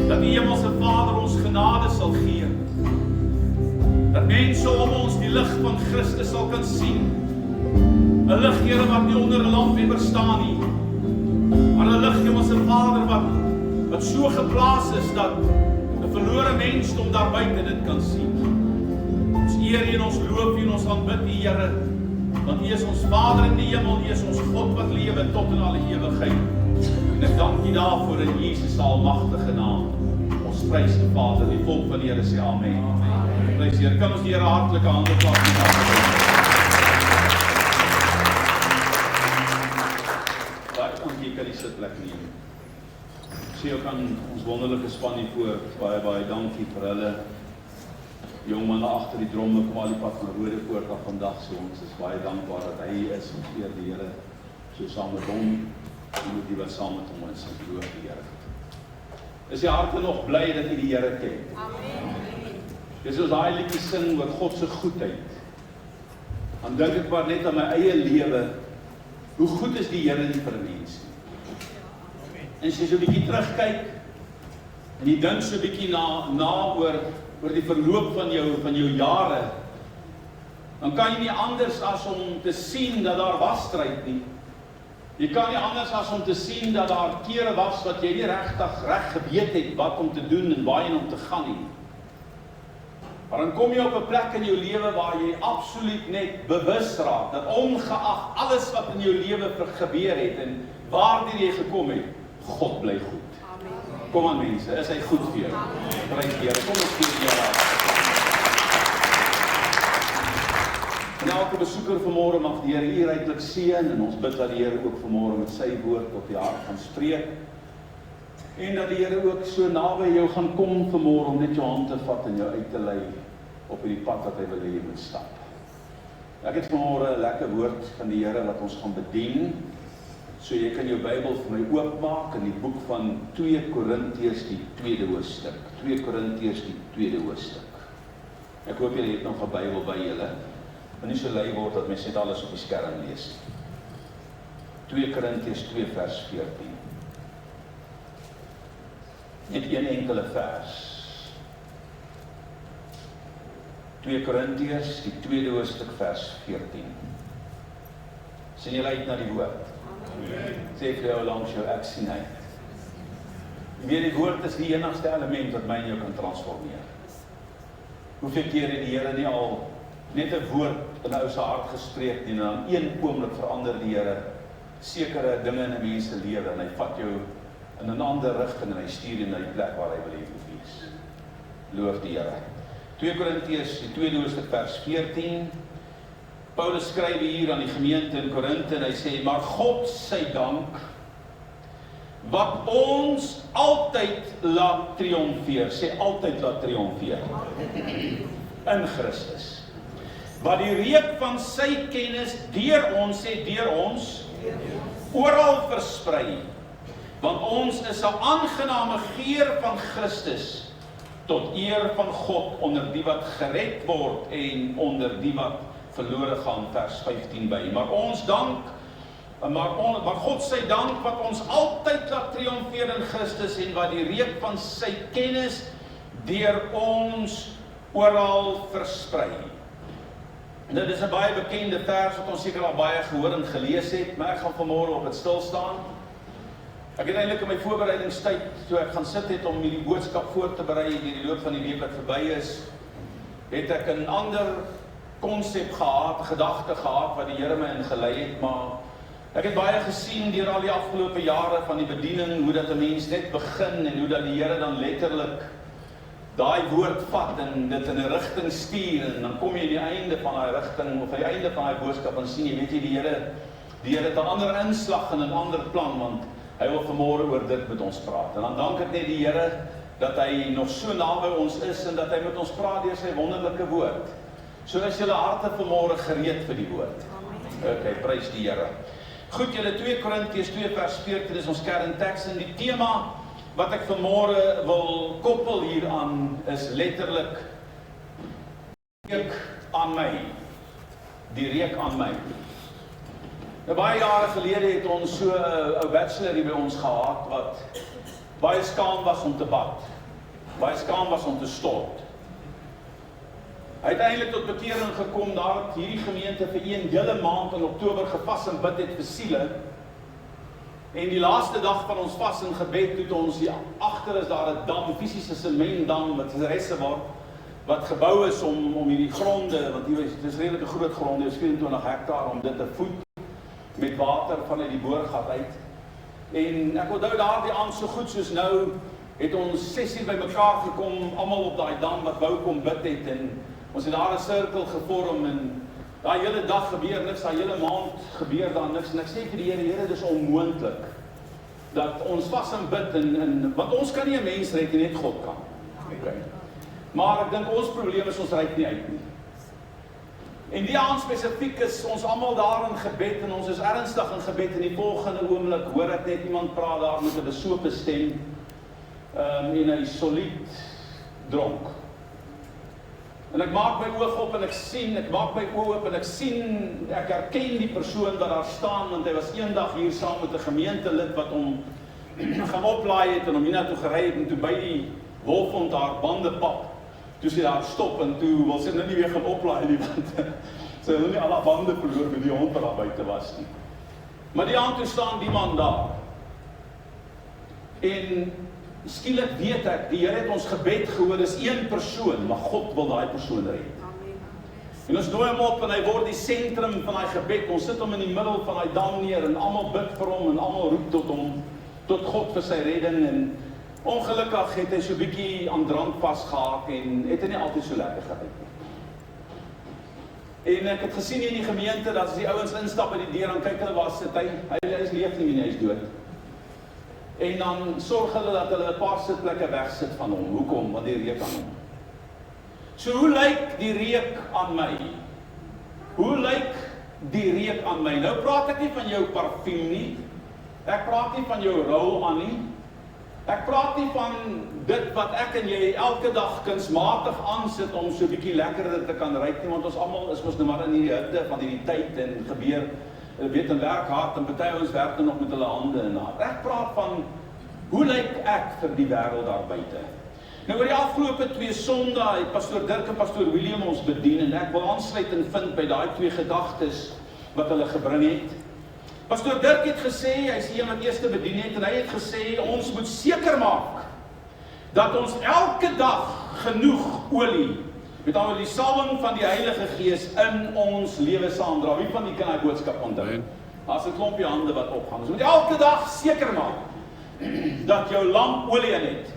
dat die Hemelse Vader ons genade sal gee. Dat mense om ons die lig van Christus sal kan sien. 'n Lig, Here, wat nie onder 'n lampweer staan nie, maar 'n lig, Hemelse Vader, wat so geplaas is dat 'n verlore mensdom daar buite dit kan sien. Ons eer U en ons loof U en ons aanbid U, Here, want U is ons Vader in die hemel, U is ons God wat lewe tot in alle ewigheid. En ek dank U daarvoor in Jesus se almagtige naam. Ons prys U, Vader, die volk van die Here sê amen. Prys Here, kan ons die Here hartlike hande klap. Jy kan die sitplek neem. Sê ook aan ons wonderlike span hiervoor, baie dankie vir hulle. Jongman agter die dromme kom al die pad van Rodepoort af vandag, so ons is baie dankbaar dat hy is, ons eer die Here, so saam met hom, en moet die wat saam met hom is, en loof die Here. Is die harte nog bly dat jy die Here ken? Amen. Dis ons daai liedjie sing oor God se goedheid. Dan dink ek maar net aan my eie lewe, hoe goed is die Here nie vir mense. En as jy so 'n bietjie terugkyk, en jy dink so 'n bietjie na oor die verloop van jou jare, dan kan jy nie anders as om te sien dat daar was stryd nie. Jy kan nie anders as om te sien dat daar kere was wat jy nie regtig reg geweet het wat om te doen en waarheen om te gaan nie. Maar dan kom jy op 'n plek in jou lewe waar jy absoluut net bewus raak, dat ongeag alles wat in jou lewe gebeur het en waardeur jy gekom het, God bly goed. Amen. Kom aan mense, is hy goed vir jou? Prys die Here, kom ons gee die Here. En elke besoeker vanmôre mag die Here u ryklik seën, en ons bid dat die Here ook vanmôre met sy woord op die hart gaan spreek. En dat die Here ook so naby jou gaan kom vanmôre om net jou hand te vat en jou uit te lei op hierdie pad wat hy wil hê jy moet stap. Ek het vanmôre 'n lekker woord van die Here wat ons gaan bedien. So jy kan jou Bybel vir my oopmaak in die boek van 2 Korintiërs die 2de hoofstuk. 2 Korintiërs die 2de hoofstuk. Ek hoop julle het nog 'n Bybel by julle. Maar nie so lui word dat mens net alles op die skerm lees. 2 Korintiërs 2 vers 14. Net een enkele vers. 2 Korintiërs, die 2de hoofstuk vers 14. Sien julle uit na die woord? Amen. Sê vir jou langs jou, ek sien uit. Jy weet, die woord is die enigste element wat my en jou kan transformeer. Hoeveel keer het die Here nie al net 'n woord in 'n ou se hart gespreek nie, en dan een oomblik verander die Here sekere dinge in 'n mens se lewe, en hy vat jou in 'n ander rigting en hy stuur jou na die plek waar hy wil hê jy moet wees. Loof die Here. 2 Korintiërs, die 2de hoofstuk vers 14. Paulus skryf hier aan die gemeente in Korinthe en hy sê, maar God sy dank, wat ons altyd laat triomfeer, sê altyd laat triomfeer, in Christus. Wat die reuk van sy kennis deur ons, sê deur ons, oral versprei, want ons is 'n aangename geur van Christus, tot eer van God onder die wat gered word en onder die wat verlore gaan, vers 15 by. Maar ons dank, maar God sy dank wat ons altyd laat triomfeer in Christus en wat die reuk van sy kennis deur ons oral versprei. Nou, dit is 'n baie bekende vers wat ons seker al baie gehoor en gelees het, maar ek gaan vanmôre op dit stil staan. Ek het eintlik in my voorbereidingstyd, toe ek gaan sit het om hierdie boodskap voor te berei in die loop van die week wat verby is, het ek 'n ander konsep gehad, gedagte gehad wat die Here my ingelei het, maar ek het baie gesien deur al die afgelope jare van die bediening, hoe dat 'n mens net begin en hoe dat die Here dan letterlik daai woord vat en dit in 'n rigting stuur, en dan kom jy aan die einde van daai rigting, of aan die einde van daai boodskap, en sien jy, weet jy, die Here het 'n ander inslag en 'n ander plan, want hy wil vanmôre oor dit met ons praat. En dan dank ek net die Here dat hy nog so naby ons is en dat hy met ons praat deur sy wonderlike woord. So is julle harte vanmôre gereed vir die woord. Okay, prys die Here. Goed, julle 2 Korintiërs 2 vers 14 is ons kernteks, en die tema wat ek vanmôre wil koppel hieraan is letterlik reuk aan my. Die reuk aan my. Nou, baie jare gelede het ons so 'n bachelor hier by ons gehad wat baie skaam was om te bad. baie skaam was om te stort. Hy het eintlik tot bekering gekom nadat hierdie gemeente vir 'n hele maand in Oktober gevas en bid het vir siele. En die laaste dag van ons vas en gebed toe ons hier agter is daar 'n dam, fisiese sementdam met 'n reservoir wat gebou is om hierdie gronde, want hier is redelike groot gronde, is 24 hektaar om dit te voed met water vanuit die boorgat uit. En ek onthou daardie aand so goed soos nou het ons 6 uur bymekaar gekom, almal op daai dam wat wou kom bid het en ons het daar 'n sirkel gevorm en daai hele dag gebeur niks, daai hele maand gebeur daar niks en ek sê vir die Here, dis onmoontlik dat ons vas en bid en want ons kan nie 'n mens red nie, net God kan. Okay. Maar ek dink ons probleem is ons reik nie uit nie. En die aand spesifiek is ons almal daar in gebed en ons is ernstig in gebed en die volgende oomblik hoor ek net iemand praat daar met 'n besope stem en hy solied dronk. En ek maak my oog op en ek sien, ek herken die persoon wat daar staan, want hy was eendag hier saam met 'n gemeentelid wat hom gaan oplaai het en hom hiernatoe gery het en toe by die Wolfond daar bande pap. Toe sy daar stop en toe wil sy nou nie weer gaan oplaai nie, want sy wil nie alle bande verloor met die hond wat daar buite was nie. Maar die aand toe staan die man daar. En skielik weet ek, die Here het ons gebed gehoor, dis een persoon, maar God wil daai persoon red. En ons nooi hom op en hy word die sentrum van daai gebed. Ons sit hom in die middel van daai dam neer en almal bid vir hom en almal roep tot hom, tot God vir sy redding en ongelukkig het hy so 'n bietjie aan drank vasgehaak en het hy nie altyd so lekker geryk nie. En ek het gesien in die gemeente dat as die ouens instap by die deur en kyk hulle waar sit hy is leef nie, hy is dood. En dan sorg hulle dat hulle 'n paar sitplekke wegsit van hom. Hoekom? Want die reuk aan hom. So hoe lyk die reuk aan my? Hoe lyk die reuk aan my? Nou praat ek nie van jou parfuum nie. Ek praat nie van jou rol aan nie. Ek praat nie van dit wat ek en jy elke dag kunsmatig aansit om so 'n bietjie lekkerder te kan ruik nie, want ons almal is mos nou maar in hierdie hitte van hierdie tyd en gebeur, weet en werk hard en party ouens werk nog met hulle hande en hart. Ek praat van hoe lyk ek vir die wêreld daar buite? Nou oor die afgelope 2 Sondae het pastoor Dirk en pastoor William ons bedien en ek wil aansluiting vind by daai 2 gedagtes wat hulle gebring het. Pastoor Dirk het gesê, hy is die een wat eerste bedien het en hy het gesê ons moet seker maak dat ons elke dag genoeg olie, met ander die salwing van die Heilige Gees in ons lewe saamdra. Wie van die kan hy boodskap onthou? As 'n klompie hande wat opgaan. Ons moet elke dag seker maak dat jou lamp olie in het.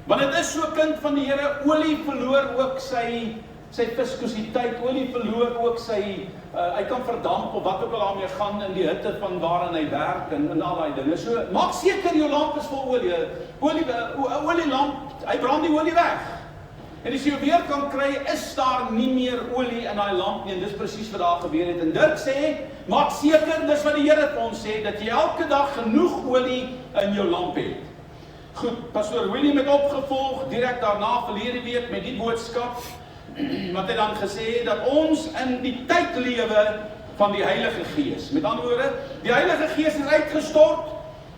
Want dit is so kind van die Here, olie verloor ook sy viskositeit, olie verloor ook hy kan verdamp of wat ook al daarmee gaan in die hitte van waarin hy werk en al daai dinge. So maak seker jou lamp is vol olie. Olielamp, hy brand die olie weg. En as jy weer kan kry, is daar nie meer olie in daai lamp nie en dis presies wat daar gebeur het. En Dirk sê, maak seker, dis wat die Here vir ons sê, dat jy elke dag genoeg olie in jou lamp het. Goed, pastoor William het opgevolg direk daarna verlede week met die boodskap wat hy dan gesê dat ons in die tyd lewe van die Heilige Gees. Met ander woorde, die Heilige Gees is uitgestort.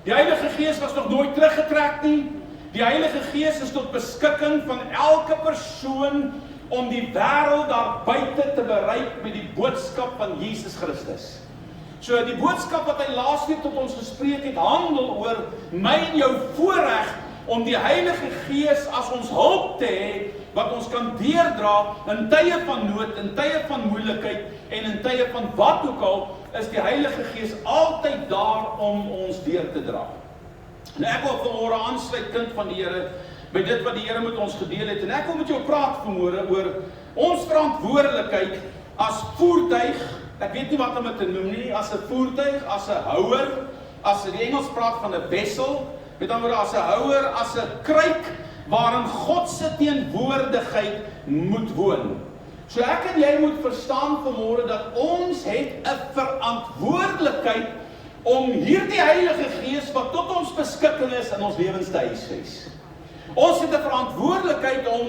Die Heilige Gees was nog nooit teruggetrek nie. Die Heilige Gees is tot beskikking van elke persoon om die wêreld daar buite te bereik met die boodskap van Jesus Christus. So die boodskap wat hy laasweek tot ons gespreek het, handel oor my en jou voorreg om die Heilige Gees as ons hulp te hê, wat ons kan deurdra in tye van nood, in tye van moeilikheid en in tye van wat ook al, is die Heilige Gees altyd daar om ons deur te dra. En ek wil vanmôre aansluit, kind van die Here, by dit wat die Here met ons gedeel het, en ek wil met jou praat vanmôre oor ons verantwoordelikheid as voertuig, ek weet nie wat om dit te noem nie, as 'n voertuig, as 'n houer, as die Engels praat van 'n vessel, met ander woorde as 'n houer, as 'n kruik, waarin God se teenwoordigheid moet woon. So ek en jy moet verstaan vanmôre dat ons het 'n verantwoordelikheid om hierdie Heilige Gees wat tot ons beskikking is in ons lewens te huisves. Ons het 'n verantwoordelikheid om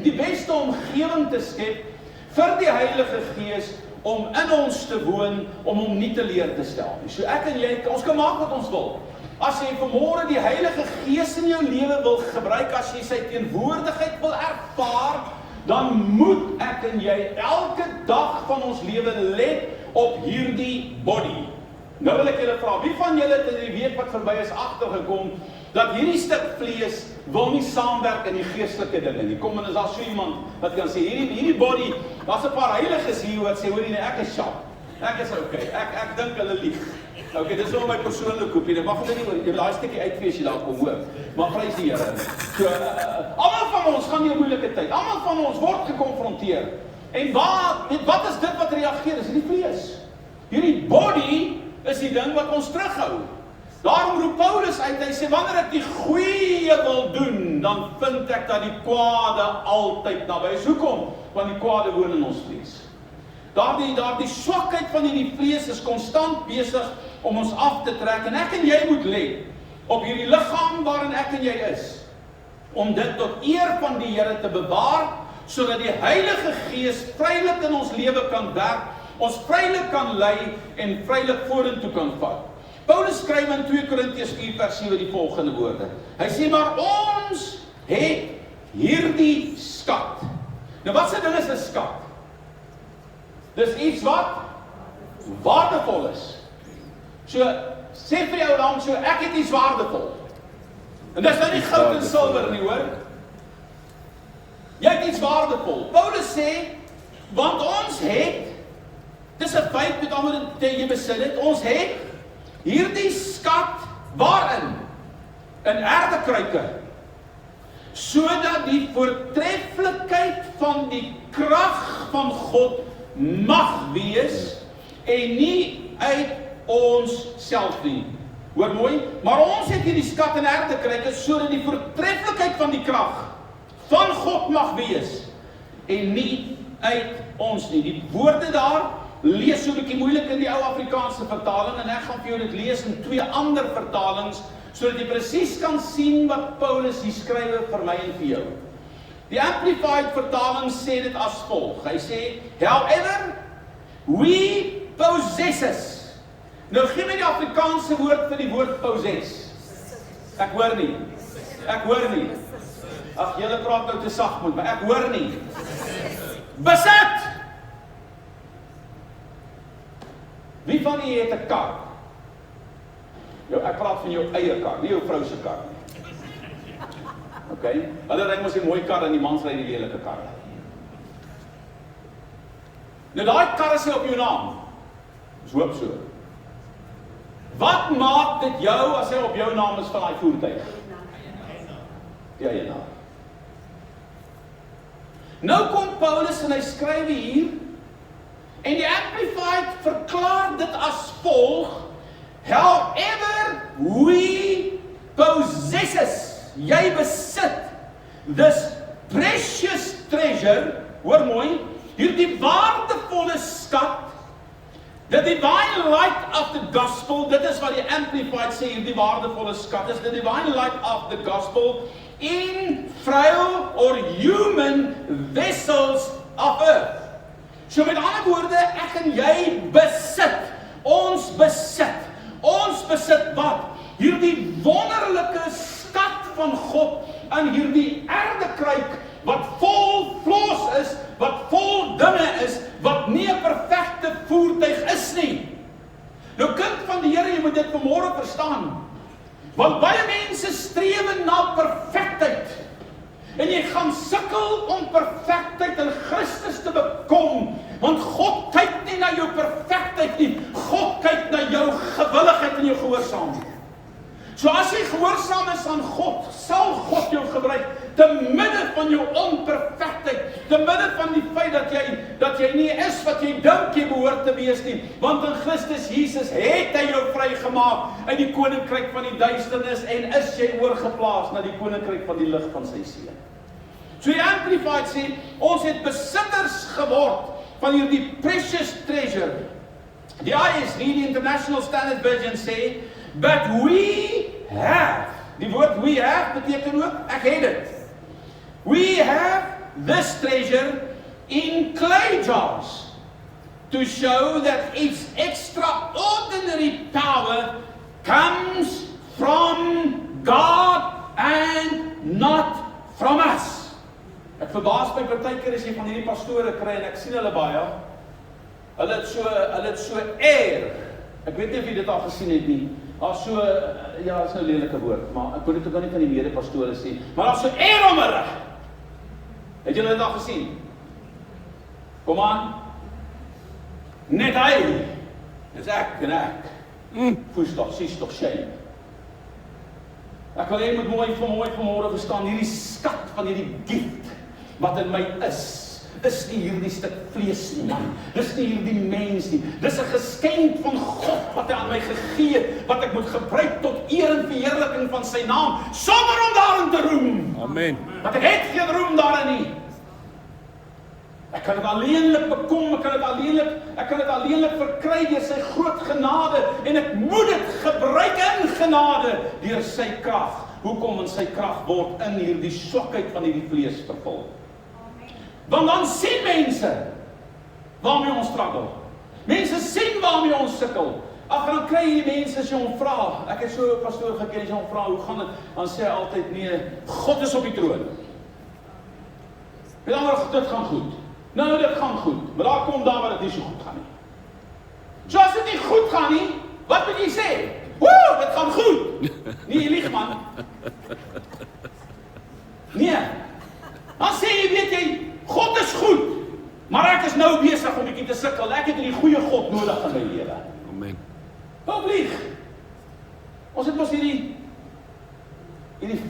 die beste omgewing te skep vir die Heilige Gees om in ons te woon, om hom nie te leer te stel nie. So ek en jy, ons kan maak wat ons wil. as jy vanmôre die Heilige Gees in jou lewe wil gebruik, as jy sy teenwoordigheid wil ervaar, dan moet ek en jy elke dag van ons lewe let op hierdie body. Nou wil ek julle vra, wie van julle het in die week wat verby is agtergekom, dat hierdie stuk vlees wil nie saamwerk in die geestelike dinge nie? Kom, en is daar so iemand wat kan sê, hierdie body, daar's 'n paar heiliges hier wat sê, hoorie, nee, ek is sharp. Ek is okay, ek dink hulle lieg. Okay, dis nou my persoonlike opinie. Mag dit nie oor, jy wil daai stukkie uitvee as jy daar kom hoor. Maar prys die Here. So, almal van ons gaan deur 'n moeilike tyd. Almal van ons word gekonfronteer. En wat is dit wat reageer? Dis die vlees. Hierdie body is die ding wat ons terughou. Daarom roep Paulus uit, hy sê, wanneer ek die goeie wil doen, dan vind ek dat die kwade altyd naby is. Hoekom? Want die kwade woon in ons vlees. Daardie swakheid van hierdie vlees is konstant besig om ons af te trek, en ek en jy moet let op hierdie liggaam waarin ek en jy is, om dit tot eer van die Here te bewaar, sodat die Heilige Gees vrylik in ons lewe kan werk, ons vrylik kan lei en vrylik vorentoe kan vat. Paulus skryf in 2 Korintiërs 4 vers 7 die volgende woorde. Hy sê, maar ons het hierdie skat. Nou wat se ding is 'n skat? Dis iets wat waardevol is. So, sê vir jou langs so, ek het iets waardevol. En dis nou nie goud en silwer nie, hoor. Jy het iets waardevol. Paulus sê, want ons het, dis 'n feit met ander woorde jy besit het, ons het hierdie skat waarin? In erdekruike. Sodat die voortreffelikheid van die krag van God mag wees en nie uit ons self nie. Hoor mooi, maar ons het hierdie skat in erdekruike sodat die voortreffelikheid van die krag van God mag wees en nie uit ons nie. Die woorde daar lees so 'n bietjie moeilik in die ou Afrikaanse vertaling, en ek gaan vir jou dit lees in 2 ander vertalings sodat jy presies kan sien wat Paulus hier skryf vir my en vir jou. Die Amplified vertaling sê dit as volg. Hy sê, however, we possesses. Nou gee my die Afrikaanse woord vir die woord possess. Ek hoor nie. Ag, julle praat nou te sagmoed, maar ek hoor nie. Besit! Wie van julle het 'n kar? Ek praat van jou eie kar, nie jou vrou se kar nie. Okay? Hulle ry mos die mooi kar en die mans ry die lelike kar. Nou daai kar is nie op jou naam. Ons hoop so. Wat maak dit jou as hy op jou naam is van daai voertuig? Die eienaar. Nou kom Paulus en hy skryf hier, en die Amplified verklaar dit as volg, however we possesses, jy besit, this precious treasure, hoor mooi, hierdie waardevolle skat, the divine light of the gospel, dit is wat die Amplified sê, hierdie waardevolle skat is the divine light of the gospel, in frail or human vessels of earth. So met ander woorde, ek en jy besit, ons besit wat? Hierdie wonderlike skat van God in hierdie erdekruik wat vol vlos is, wat vol dinge is, wat nie 'n perfekte voertuig is nie. Nou kind van die Here, jy moet dit vanmôre verstaan. Want baie mense streef na perfektheid. En jy gaan sukkel om perfektheid in Christus te bekom. Want God kyk nie na jou perfektheid nie. God kyk na jou gewilligheid en jou gehoorsaamheid. So as jy gehoorsaam is aan God, sal God jou gebruik te midde van jou onperfektheid, te midde van die feit dat jy nie is wat jy dink jy behoort te wees nie, want in Christus Jesus het hy jou vrygemaak uit die koninkryk van die duisternis en is jy oorgeplaas na die koninkryk van die lig van sy seun. So die Amplified sê, ons het besitters geword van hierdie precious treasure. Die ISV, die International Standard Version sê, but we have, die woord we have beteken ook, ek het dit. We have this treasure in clay jars to show that its extraordinary power comes from God and not from us. Ek verbaas my partykeer as jy van hierdie pastore kry en ek sien hulle baie. Hulle het so eer. Ek weet nie of jy dit al gesien het nie. As so, ja, is nou 'n lelike woord, maar ek wil dit ook nie van die mede-pastore sê, maar daar so eer om hulle. Het julle dit al gesien? Kom aan. Net hy. Dis ek en ek. Voes toch, sies toch, shame. Ek wil jy moet mooi vanmôre verstaan, hierdie skat van hierdie gift wat in my is nie hierdie stuk vlees nie, man. Dis nie hierdie mens nie. Dis 'n geskenk van God wat hy aan my gegee het, wat ek moet gebruik tot eer en verheerliking van sy naam, sonder om daarin te roem. Amen. Want ek het geen roem daarin nie. Ek kan dit alleenlik bekom, ek kan dit alleenlik verkry deur sy groot genade, en ek moet dit gebruik in genade deur sy krag. Hoekom? Want sy krag word in hierdie swakheid van hierdie vlees vervul. Want dan sien mense waarmee ons struggle. Mense sien waarmee ons sukkel. Ag, dan kry jy mense as jy hom vra. Ek het so 'n pastoor geken, as jy hom vra, hoe gaan dit? Dan sê hy altyd, nee, God is op die troon. Met ander woorde, dit gaan goed. Nou, dit gaan goed, maar daar kom daar waar dit nie so goed gaan nie. So as dit nie goed gaan nie, wat moet jy sê? Woe, dit gaan goed. Nee, jy lieg, man. Nee. Dan sê jy, weet jy, God is goed, maar ek is nou besig om 'n bietjie te sukkel. Ek het 'n goeie God nodig in my lewe. Amen. Wat lieg? Ons het mos hierdie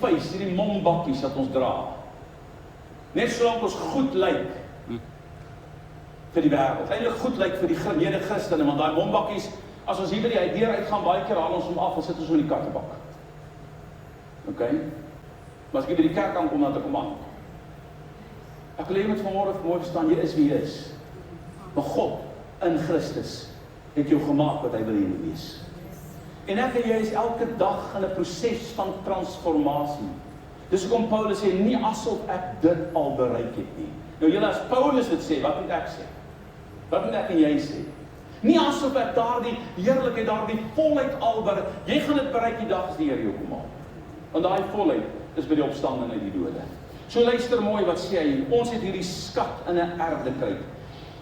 face, hierdie mombakkies wat ons dra. Net solank ons goed lyk vir die wêreld. Eintlik goed lyk vir die gemene Christene, want daai mombakkies, as ons hier by die deur uitgaan, baie keer haal ons hom af en sit ons in die kattebak. OK? Maar as jy by die kerk aankom, dan kom aan. Ek wil hê jy moet vanmôre mooi verstaan, jy is wie jy is. Maar God in Christus het jou gemaak wat hy wil hê jy moet wees. En ek en jy is elke dag in 'n proses van transformasie. Dis hoekom Paulus sê, nie asof ek dit al bereik het nie. Nou julle, as Paulus dit sê, wat moet ek sê? Wat moet ek en jy sê? Nie asof ek daardie heerlikheid, daardie volheid al bereik. Jy gaan dit bereik die dag as die Here jou kom haal. Want daai volheid is by die opstanding uit die dode. So luister mooi wat sê hy, ons het hierdie skat in 'n erfdekryt.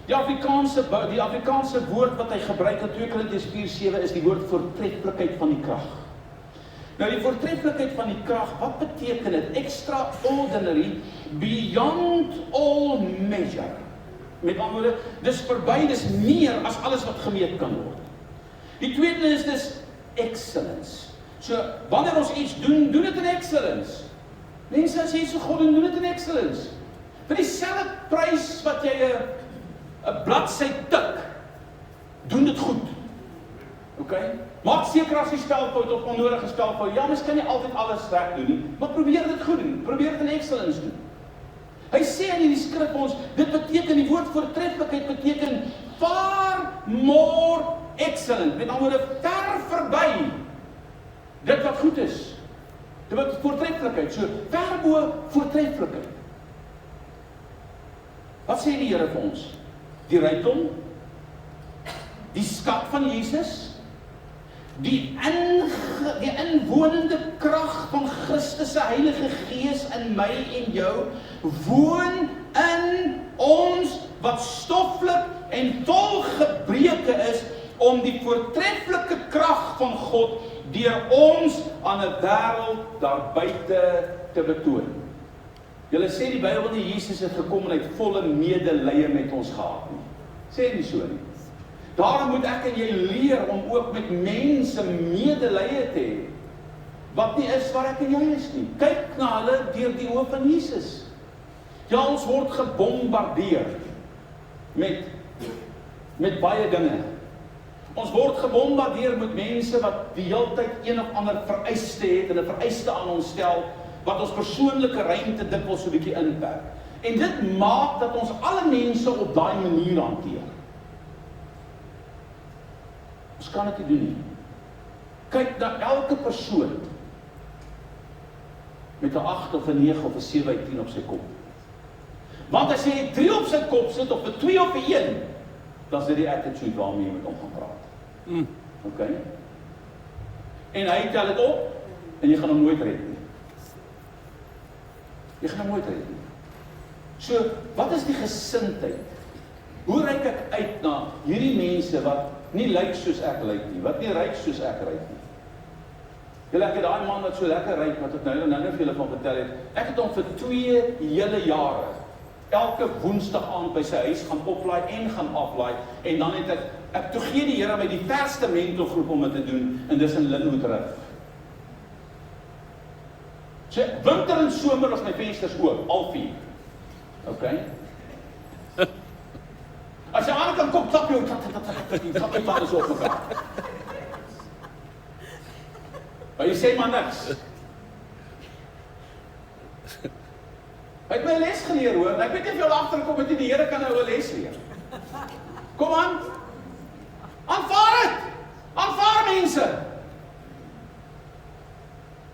Die Afrikaanse woord wat hy gebruik in 2 Korintiërs 4:7 is die woord voortreffelikheid van die krag. Nou die voortreffelikheid van die krag, wat beteken dit? Extraordinary, beyond all measure. Met ander woorde, dis verby, dis meer as alles wat gemeet kan word. Die tweede is dis excellence. So, wanneer ons iets doen, doen dit in excellence. Mense, as jy so God doen dit in excellence. Vir dieselfde prys wat jy 'n bladsy tik, doen dit goed. OK? Maak seker as jy spelfout of onnodige spelfout, ja, mens kan nie altyd alles reg doen nie, maar probeer dit goed doen, probeer dit in excellence doen. Hy sê in hierdie skrif ons, dit beteken, die woord voortreffelikheid beteken far more excellent, met ander woorde, ver verby dit wat goed is. Dit wat voortreffelikheid, so ver bo voortreffelikheid. Wat sê die Here vir ons? Die rykdom, die skat van Jesus, die inwonende krag van Christus se Heilige Gees in my en jou, woon in ons wat stoffelik en vol gebreke is, om die voortreffelike krag van God deur ons aan 'n wêreld daar buite te betoon. Julle sê die Bybel nie Jesus het gekom en hy het volle medelee met ons gehad nie. Sê nie so nie. Daarom moet ek en jy leer om ook met mense medelee te hê, wat nie is waar ek en jy is nie. Kyk na hulle deur die oë van Jesus. Ja, ons word gebombardeer met baie dinge. Ons word gebombardeer met mense wat die hele tyd een of ander vereiste het en 'n vereiste aan ons stel, wat ons persoonlike ruimte dikwels so 'n bietjie inperk. En dit maak dat ons alle mense op daai manier hanteer. Ons kan dit nie doen nie. Kyk na elke persoon met 'n 8 of 'n 9 of 'n 7 uit 10 op sy kop. Want as jy 3 op sy kop sit of 'n 2 of 'n 1, dan is dit die attitude waarmee jy met hom gaan praat. OK? en hy tel dit op, en jy gaan hom nooit red nie. Jy gaan hom nooit red nie. So, wat is die gesindheid? Hoe reik ek uit na hierdie mense wat nie lyk soos ek lyk nie, wat nie ryk soos ek ryk nie? Julle, ek het daai man wat so lekker ryk, wat ek nou vir julle van vertel het, ek het hom vir 2 hele jare, elke woensdag aand by sy huis gaan oplaai en gaan aflaai, en dan het ek toe gee die Here my die verste mentorgroep om dit te doen, en dis in Linwood Rift. So, winter en somer was my vensters oop, al 4. Okay? As jy aan kan kom, klap jou, klap jou tanden so op mekaar. Maar jy sê maar niks. Hy het my 'n les geleer hoor, ek weet nie of jy al agterkom het nie, die Here kan nou 'n les leer. Kom aan. Aanvaar dit. Aanvaar mense.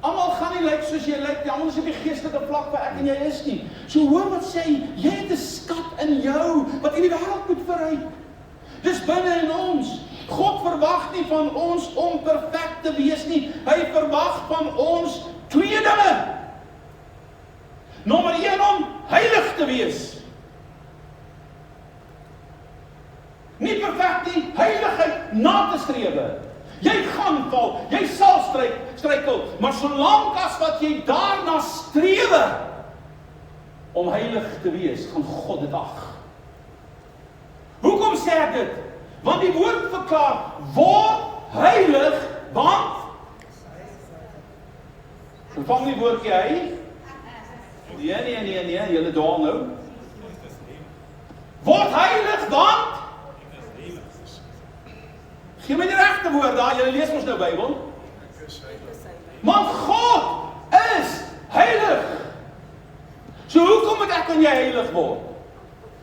Almal gaan nie lyk soos jy lyk nie, almal is op die geestelike vlak waar ek en jy is nie. So hoor wat sê hy, jy het 'n skat in jou, wat in die wêreld moet verryk. Dis binne in ons. God verwag nie van ons om perfek te wees nie, hy verwag van ons 2 dinge. Nommer 1 om heilig te wees. Nie perfek nie, heiligheid na te strewe. Jy gaan val, jy sal struikel, maar solank as wat jy daarna strewe om heilig te wees, gaan God dit ag. Hoekom sê ek dit? Want die woord verklaar, word heilig, want vervang die woordjie hy? Nee, julle dwaal nou. Word heilig, want gee my die regte woord daar, julle lees ons nou Bybel. Want God is heilig. So hoekom moet ek en jy heilig word?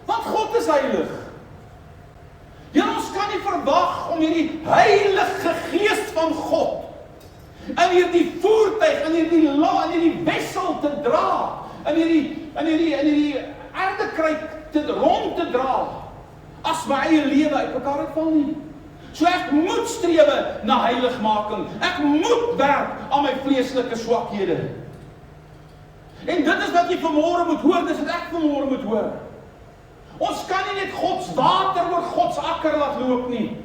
Want God is heilig. Ja, ons kan nie verwag om hierdie heilige gees van God in hierdie voertuig, in hierdie wessel te dra, in hierdie aardekruik rond te dra, as my eie lewe uit mekaar uitval nie. So ek moet strewe na heiligmaking. Ek moet werk aan my vleeslike swakhede. En dit is wat jy vanmôre moet hoor, dis wat ek vanmôre moet hoor. Ons kan nie net Gods water oor Gods akker laat loop nie.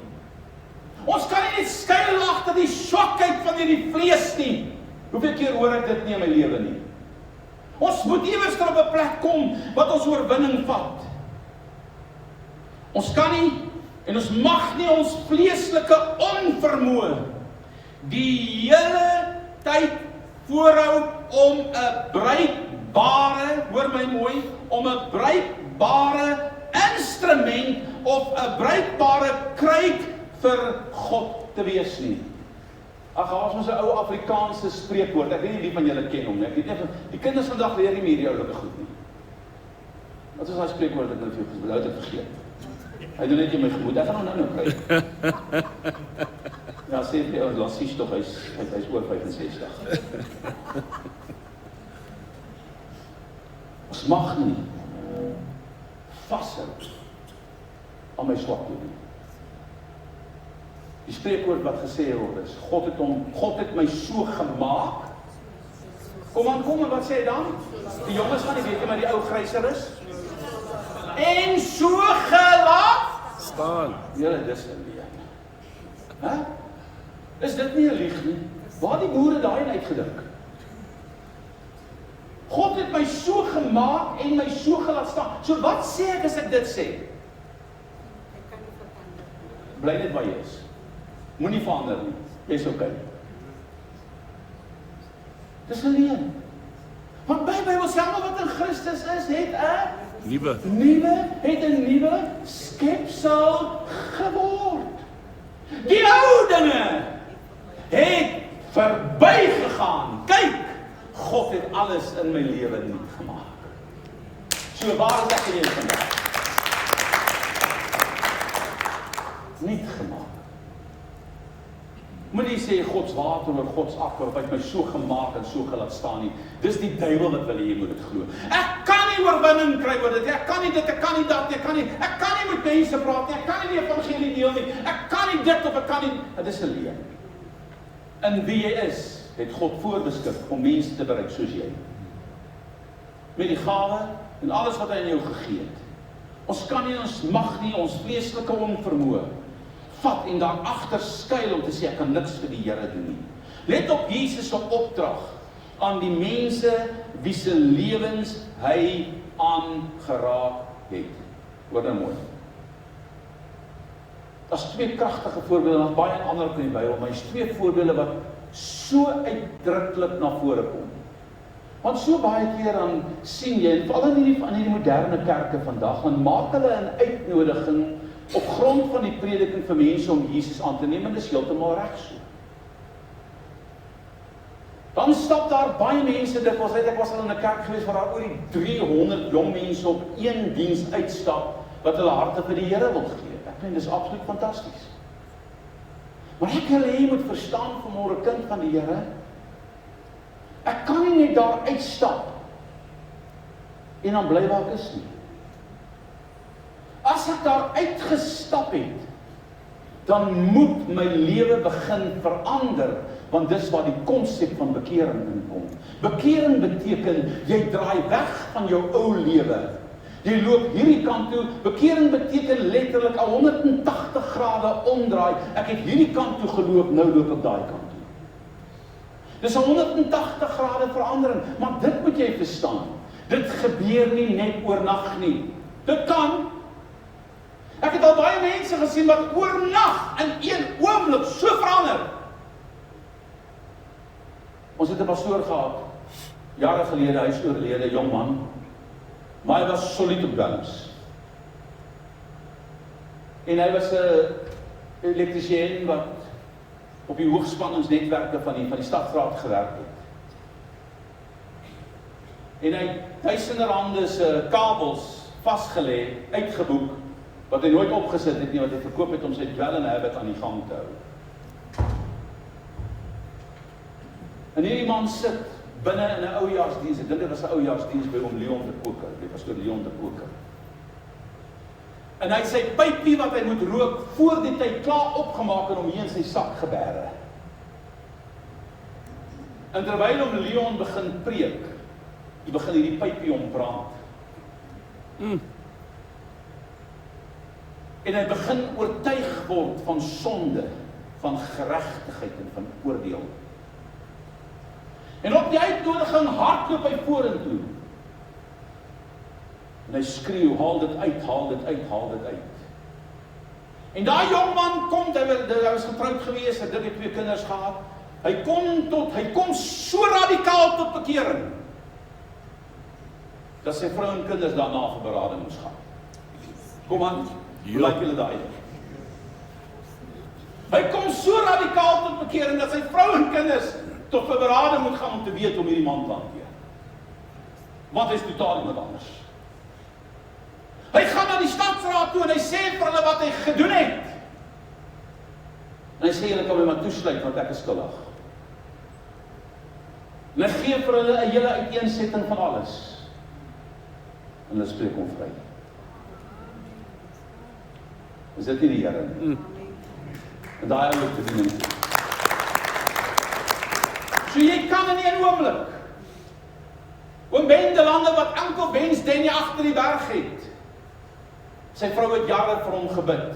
Ons kan nie net skuil agter die swakheid van hierdie vlees nie. Hoeveel keer hoor ek dit nie in my lewe nie? Ons moet iewers op 'n plek kom wat ons oorwinning vat. Ons kan nie en ons mag nie ons vleeslike onvermoë die hele tyd voorhou om 'n bruikbare, hoor my mooi, om 'n bruikbare instrument of 'n bruikbare kruik vir God te wees nie. Ag, ons moet 'n ou Afrikaanse spreekwoord. Ek weet nie wie van julle ken hom nie. Ek weet nie, die kinders vandag leer nie meer hierdie oulike goed nie. Wat is daai spreekwoord ek nou vir jou gesê het vergeet? Hy doen net in my gemoed. Ek gaan nou kry. Ja, sê vir jou, laat sies tog, hy's oor 65. Ons mag nie vashou aan my swakhede nie. Die spreekwoord wat gesê word is, God het my so gemaak. Kom aan, wat sê hy dan? Die jongens gaan nie weet, maar die ou gryser is. En so gelaat staan. Julle, dis 'n leuen. Is dit nie 'n lieg nie? Waar die boere daai uitgedink? God het my so gemaak en my so gelaat staan. So wat sê ek as ek dit sê? Bly net waar jy is. Moenie verander nie. Dis okay. Dis 'n leuen. Want by Bybel sê almal wat in Christus is, het 'n nuwe skepsel geword. Die ou dinge het verbygegaan. Kyk, God het alles in my lewe nuut gemaak. So waar is ek en jy vandag? Nuut gemaak. Moenie sê Gods water oor Gods akker, of hy het my so gemaak en so gelaat staan nie. Dis die duiwel wat wil hê jy moet dit glo. Ek kan nie oorwinning kry oor dit. Ek kan nie dit, ek kan nie dat, ek kan nie met mense praat nie. Ek kan nie die evangelie deel nie. Ek kan nie dit of ek kan nie. Dit is 'n leuen. in wie jy is, het God voorbeskik om mense te bereik soos jy. Met die gawe en alles wat hy in jou gegee het. Ons kan nie, ons mag nie, ons vleeslike onvermoë vat en daar agter skuil om te sê, ek kan niks vir die Here doen nie. Let op Jesus se opdrag aan die mense wie se lewens hy aangeraak het. Hoor nou mooi. Daar's twee kragtige voorbeelde, daar's baie ander ook in die Bybel, maar hier's twee voorbeelde wat so uitdruklik na vore kom. Want so baie keer dan sien jy, veral in hierdie moderne kerke vandag, dan maak hulle 'n uitnodiging op grond van die prediking vir mense om Jesus aan te neem, en dis heeltemal reg so. Dan stap daar baie mense, ek was al in 'n kerk gewees waar daar oor die 300 jong mense op een diens uitstap, wat hulle harte vir die Here wil gee. Ek meen, dis absoluut fantasties. Maar ek wil hê jy moet verstaan vanmôre, kind van die Here, ek kan nie net daar uitstap en dan bly waar ek is nie. As ek daar uitgestap het, dan moet my lewe begin verander, want dis waar die konsep van bekering inkom. Bekering beteken, jy draai weg van jou ou lewe. Jy loop hierdie kant toe. Bekering beteken letterlik 'n 180 grade omdraai. Ek het hierdie kant toe geloop, nou loop ek daai kant toe. Dis 'n 180 grade verandering, maar dit moet jy verstaan. Dit gebeur nie net oornag nie. Dit kan. Ek het al baie mense gesien wat oornag in een oomblik so verander. Ons het 'n pastoor gehad, jare gelede, hy is oorlede, 'n jong man, maar hy was solied op guns. En hy was 'n elektriesien wat op die hoogspanningsnetwerke van die stadsraad gewerk het. En hy duisende rande se kabels vasgelê, uitgeboek, wat hy nooit opgesit het nie, wat hy verkoop het om sy dwelm habit aan die gang te hou. En hierdie man sit binne in 'n oujaarsdiens, ek dink dit was 'n oujaarsdiens by oom Leon de Koker, by pastoor Leon de Koker. En hy het sy pypie wat hy moet rook voor die tyd klaar opgemaak en hom hier in sy sak gebêre. En terwyl oom Leon begin preek, hy begin hierdie pypie ombrand. En hy begin oortuig word van sonde, van geregtigheid en van oordeel. En op die uitnodiging hardloop hy vorentoe. En hy skreeu, haal dit uit, haal dit uit, haal dit uit. En daai jong man kom, hy was getroud gewees, hy het 2 kinders gehad. Hy kom so radikaal tot bekering, dat sy vrou en kinders daarna vir berading moes gaan. Kom aan, hoe lyk julle daai? Hy kom so radikaal tot bekering, dat sy vrou en kinders tot vir berading moet gaan om te weet om hierdie man te hanteer. Want hy is totaal iemand anders. Hy gaan na die stadsraad toe en hy sê vir hulle wat hy gedoen het. En hy sê, julle kan my maar toesluit, want ek is skuldig. En hy gee vir hulle 'n hele uiteensetting van alles. En hulle spreek hom vry. Is dit nie die Here nie? En daai ou te doen. So jy kan in 'n oomblik. Oom Ben de Lange wat enkel Bens Denny agter die berg het. Sy vrou het jare vir hom gebid.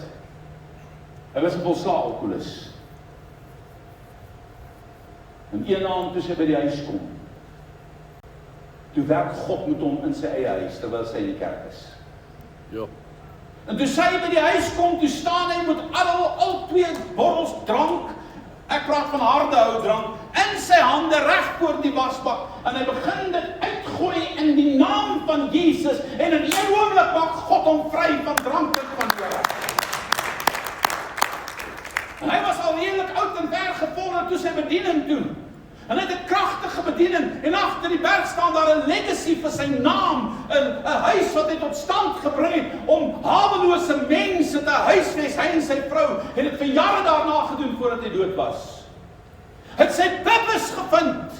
Hy was 'n volslae alkoholist. En een aand toe sy by die huis kom, toe werk God met hom in sy eie huis, terwyl sy in die kerk is. Ja. En toe sy by die huis kom, toe staan hy met al 2 borrels drank, ek praat van harde ou drank, in sy hande reg voor die wasbak, en hy begin dit uitgooi in die naam van Jesus, en in 'n oomblik maak God hom vry van drank en van Here. En hy was al redelik oud en ver gevorder toe sy bediening toe. En hy het 'n kragtige bediening, en agter die berg staan daar 'n legacy vir sy naam, 'n huis wat hy tot stand gebring het, om hawelose mense te huisves, hy en sy vrou, en het vir jare daarna gedoen voordat hy dood was. Het sy purpose gevind,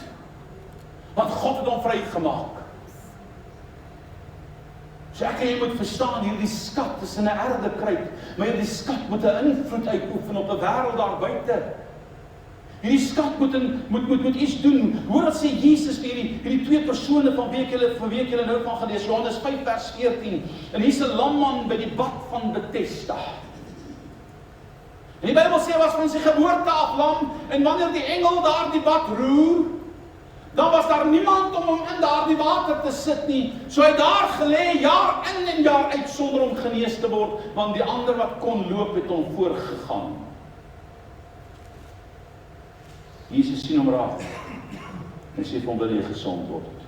want God het hom vrygemaak. So ek en jy moet verstaan, hierdie skat is in 'n erdekruik, maar hierdie skat moet 'n invloed uitoefen op 'n wêreld daar buite. Hierdie skat moet iets doen. Hoor wat sê Jesus vir hierdie twee persone van wie ek julle nou van gelees, Johannes 5 vers 14. En hier's 'n lamman by die bad van Bethesda. En die Bybel sê, was van sy geboorte af lam, en wanneer die engel daar die bad roer, dan was daar niemand om hom in daardie water te sit nie. So hy daar gelê, jaar in en jaar uit, sonder om genees te word, want die ander wat kon loop, het hom voorgegaan. Jesus sien hom raak. Hy sê vir hom, wil jy gesond word?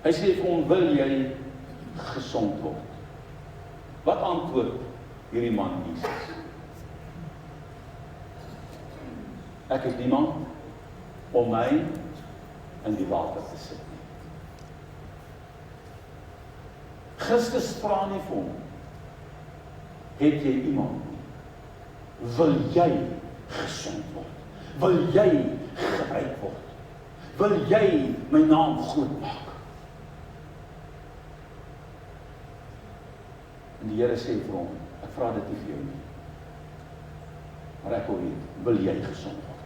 Hy sê vir hom, wil jy gesond word? Wat antwoord hierdie man Jesus? Ek het niemand om my in die water te sit nie. Christus vra nie vir hom, het jy iemand nie? Wil jy gesond word? Wil jy gebruik word? Wil jy my naam groot maak? En die Here sê vir hom, ek vra dit nie vir jou nie, maar ek wil weet, wil jy gesond word?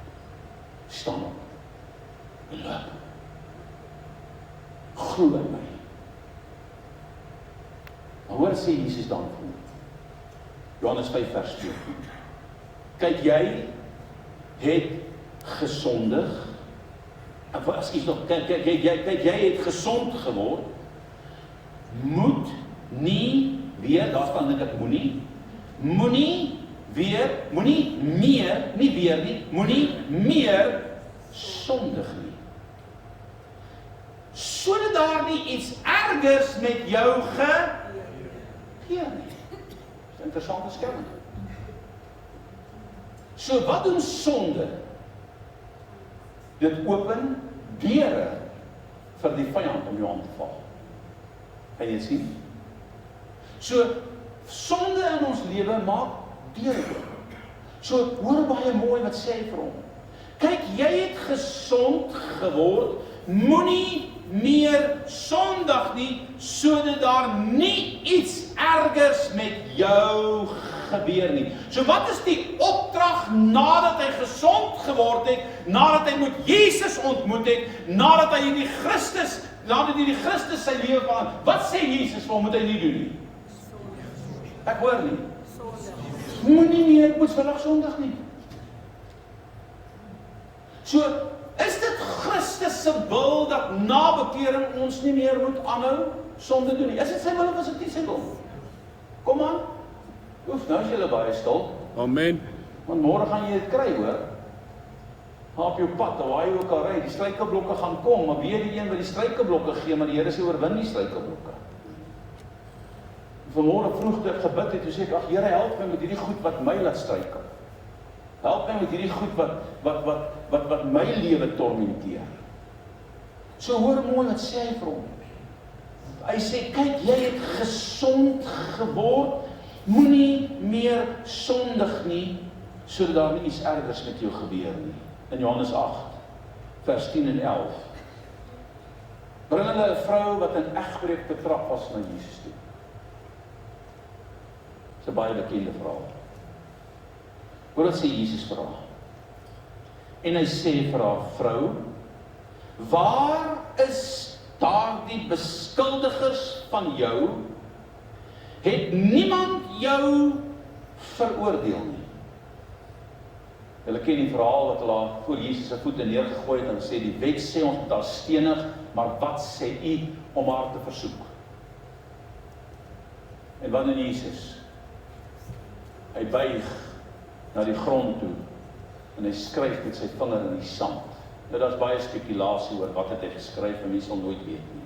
Staan op en loop. Glo in my. Maar hoor sê Jesus dan vir hom, Johannes 5 vers 2. Kyk, jy het gesondig, kyk, jy het gesond geword, moet nie weer, daar staan net ek moenie meer sondig nie. Sodat daar nie iets ergers met jou gebeur nie. Dis 'n interessante stelling. So wat doen sonde? Dit open deure vir die vyand om jou aan te val. Kan jy sien? So sonde in ons lewe maak deure oop. So hoor baie mooi wat sê hy vir hom. Kyk, jy het gesond geword, moenie meer sondig nie, sodat daar nie iets ergers met jou gebeur nie. So wat is die opdrag nadat hy gesond geword het, nadat hy met Jesus ontmoet het, nadat hy die Christus sy lewe verander? Wat sê Jesus vir hom moet hy nie doen nie? Ek hoor nie. Moenie meer moetswillig sondig nie. So, is dit Christus se wil dat na bekering ons nie meer moet aanhou sonde doen nie? Is dit sy wil of is dit nie sy wil? Kom aan. Oef, nou is julle baie stil. Amen. Want môre gaan jy dit kry, hoor. Op jou pad, waar jy ook al ry, die struikelblokke gaan kom, maar weer die een wat die struikelblokke gee, maar die Here sê oorwin die struikelblokke. Vanmôre vroeg toe ek gebid het, toe sê ek, ag Here, help my met hierdie goed wat my laat struikel. Help my met hierdie goed wat my lewe tormenteer. So hoor mooi wat sê hy vir hom. Hy sê, kyk, jy het gesond geword, moenie meer sondig nie, sodat daar nie iets ergers met jou gebeur nie. In Johannes 8, vers 10 en 11. Bring hulle 'n vrou wat in egbreek betrap was na Jesus toe. Dis 'n baie bekende verhaal. Hoor wat sê Jesus vir haar. En hy sê vir haar, vrou, waar is daardie beskuldigers van jou? Het niemand jou veroordeel nie? Hulle ken die verhaal wat hulle voor Jesus se voete neergegooi het en sê die wet sê ons moet haar stenig, maar wat sê u om haar te versoek? En wat doen Jesus? Hy buig na die grond toe en hy skryf met sy vinger in die sand. Nou daar's baie spekulasie oor wat het hy geskryf en mens sal nooit weet nie.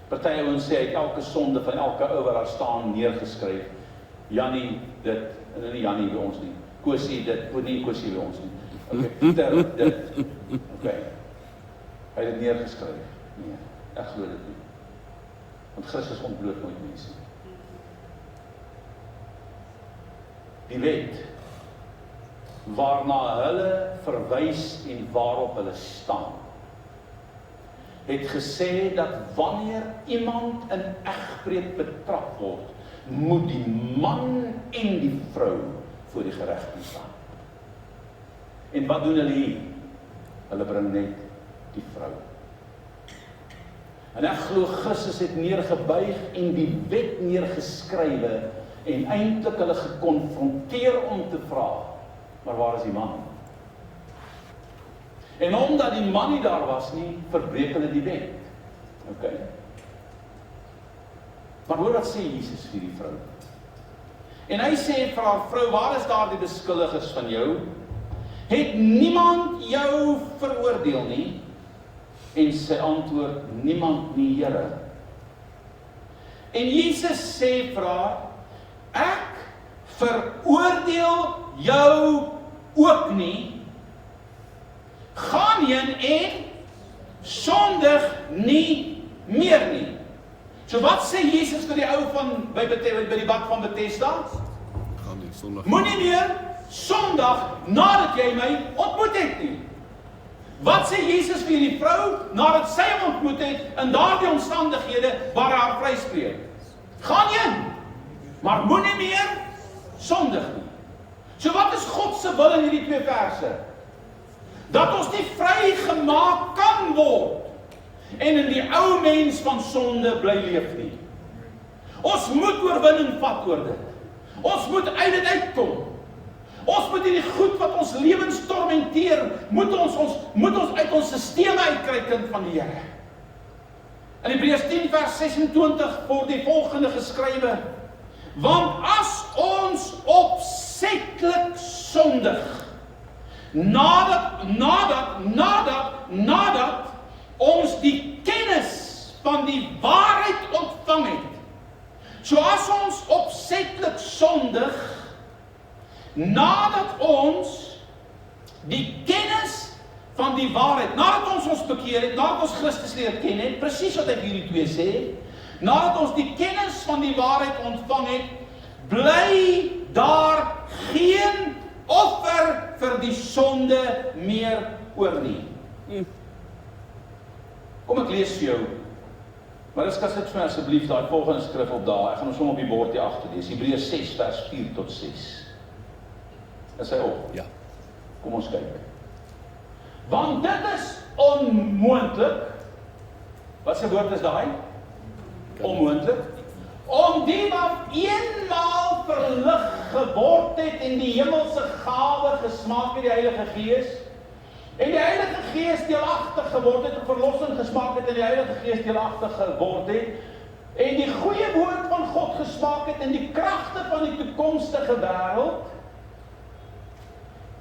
Party ouens sê hy het elke sonde van elke ou wat daar staan neergeskryf. Jannie dit, en nie Jannie by ons nie. Kosie dit, nie Kosie by ons nie. Okay, Pieter dit. Okay. Hy het dit neergeskryf. Nee, ek glo dit nie. Want Christus ontbloot nooit mense. Die wet waarna hulle verwys en waarop hulle staan, het gesê dat wanneer iemand in egbreek betrap word, moet die man en die vrou voor die geregter staan. En wat doen hulle hier? Hulle bring net die vrou. En ek glo Christus het neergebuig en die wet neergeskrywe en eintlik hulle gekonfronteer om te vra, maar waar is die man? En omdat die man nie daar was nie, verbreek hulle die wet. Okay? Maar hoor wat sê Jesus vir die vrou? En hy sê vir haar vrou, waar is daar die beskuldigers van jou? Het niemand jou veroordeel nie? En sy antwoord, niemand nie, Here. En Jesus sê vir haar, ek veroordeel jou ook nie. Gaan heen en sondig nie meer nie. So wat sê Jesus vir die ou van by die bad van Bethesda? Gaan nie sondig. Moenie meer sondag nadat jy my ontmoet het nie. Wat sê Jesus vir die vrou nadat sy hom ontmoet het in daardie omstandighede waar hy haar vryspreek? Gaan heen, maar moenie meer sondig nie. So wat is God se wil in hierdie 2 verse? Dat ons nie vrygemaak kan word en in die ou mens van sonde bly leef nie. Ons moet oorwinning vat oor dit. Ons moet uit dit uitkom. Ons moet hierdie goed wat ons lewens tormenteer, moet ons uit ons sisteme uitkry, kind van die Here. In Hebreërs 10 vers 26 word die volgende geskrywe: want as ons opsetlik sondig, nadat ons die kennis van die waarheid ontvang het, so as ons opsetlik sondig, nadat ons die kennis van die waarheid, nadat ons bekeer het, nadat ons Christus leer ken het, presies wat ek hierdie 2 sê, nadat ons die kennis van die waarheid ontvang het, bly daar geen offer vir die sonde meer oor nie. Kom ek lees vir jou, maar dis kan sit vir my asseblief daai volgende skrif op daar, ek gaan ons som op die bord hier agter lees, Hebreërs 6 vers 4 tot 6. Is hy op? Ja. Kom ons kyk. Want dit is onmoontlik. Wat se woord is daai? Onmoontlik. Om die wat eenmaal verlig geword het en die hemelse gawe gesmaak het, die Heilige Gees, en die Heilige Gees deelagtig geword het, verlossing gesmaak het en die Heilige Gees deelagtig geword het, en die goeie woord van God gesmaak het en die kragte van die toekomstige wêreld,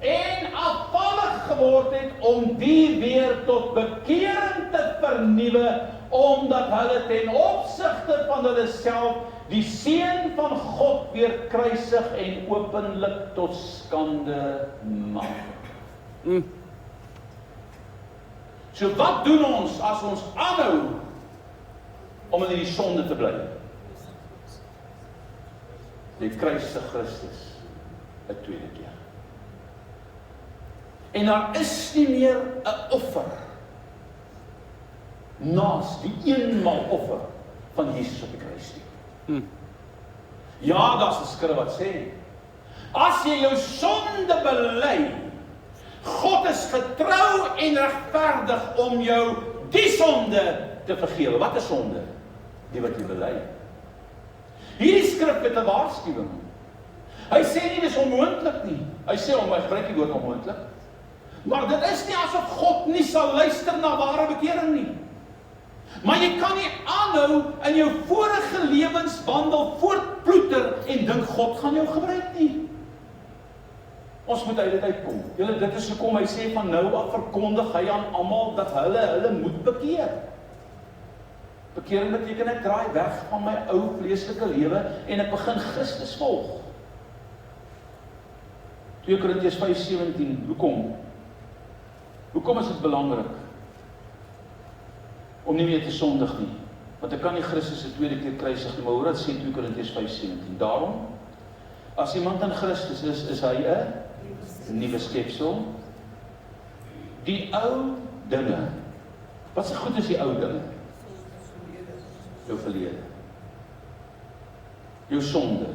en afvallig geword het om die weer tot bekering te vernuwe, omdat hulle ten opsigte van hulle self die Seun van God weer kruisig en openlik tot skande maak. So wat doen ons as ons aanhou om in die sonde te bly? Jy kruisig Christus 'n tweede keer. En daar is nie meer 'n offer naas die eenmaal offer van Jesus op die kruis nie. Ja, daar's 'n skrif wat sê, as jy jou sonde bely, God is getrou en regverdig om jou die sonde te vergewe. Wat is sonde? Die wat jy bely. Hierdie skrif het 'n waarskuwing. Hy sê nie dis onmoontlik nie. Hy sê hy gebruik die woord onmoontlik. Maar dit is nie asof God nie sal luister na ware bekering nie. Maar jy kan nie aanhou in jou vorige lewenswandel voortploeter en dink God gaan jou gebruik nie. Ons moet uit dit uitkom. Julle, dit is hoekom hy sê van nou af verkondig hy aan almal dat hulle moet bekeer. Bekering beteken ek draai weg van my ou vleeslike lewe en ek begin Christus volg. 2 Korintiërs 5:17. Hoekom is dit belangrik om nie meer te sondig nie? Want ek kan nie Christus 'n tweede keer kruisig nie, maar hoor wat sê 2 Korintiërs 5:17. Daarom, as iemand in Christus is hy 'n nuwe skepsel. Die ou dinge. Wat se goed is die ou dinge? Jou verlede. Jou sonde.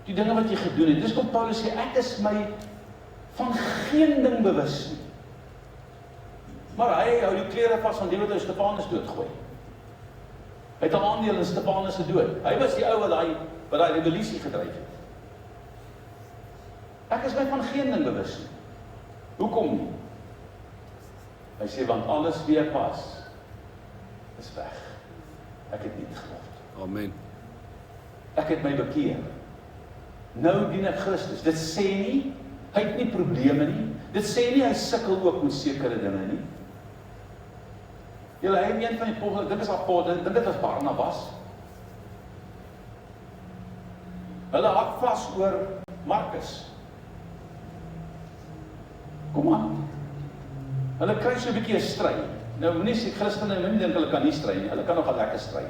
Die dinge wat jy gedoen het. Dis kom Paulus sê, ek is my van geen ding bewus nie. Maar hy hou die klere vas van die wat hy Stefanus doodgooi. Hy het 'n aandeel in Stefanus se dood. Hy was die ou wat daai revolusie gedryf het. Ek is my van geen ding bewus nie. Hoekom nie? Hy sê, want alles wie ek was, is weg. Ek het niet geloof. Amen. Ek het my bekeer. Nou dien ek Christus. Dit sê nie, hy het nie probleme nie. Dit sê nie, hy sukkel ook met sekere dinge nie. Julle, hy het een van die volgende, dit is Apostels, dit was Barnabas. Hulle hak vas oor Markus. Kom aan. Hulle kry so 'n bietjie 'n stryd. Nou moenie sê Christene moenie dink hulle kan nie stry nie. Hulle kan nogal lekker stry.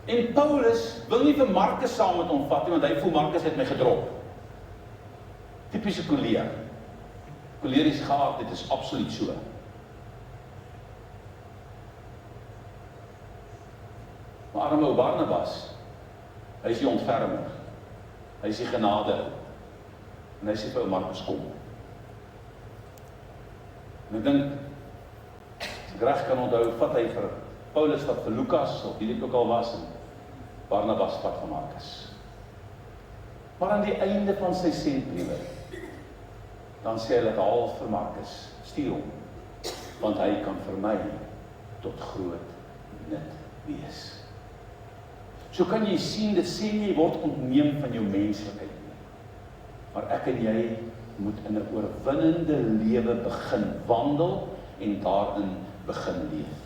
En Paulus wil nie vir Markus saam met hom vat nie, want hy voel Markus het my gedrop. Tipiese koleer. Koleriese geaardheid is absoluut so. Maar arme ou Barnabas, hy is die ontfermer. Hy is die genade. En hy sê vir ou Markus kom. En ek dink, as ek reg kan onthou, vat hy vir Paulus wat vir Lukas, of wie dit ook al was, en Barnabas vat vir Markus. Maar aan die einde van sy sendbriewe, dan sê hy, laat haal vir Markus, stuur hom, want hy kan vir my tot groot nut wees. So kan jy sien, dit sê jy word ontneem van jou menslikheid nie. Maar ek en jy moet in 'n oorwinnende lewe begin wandel en daarin begin leef.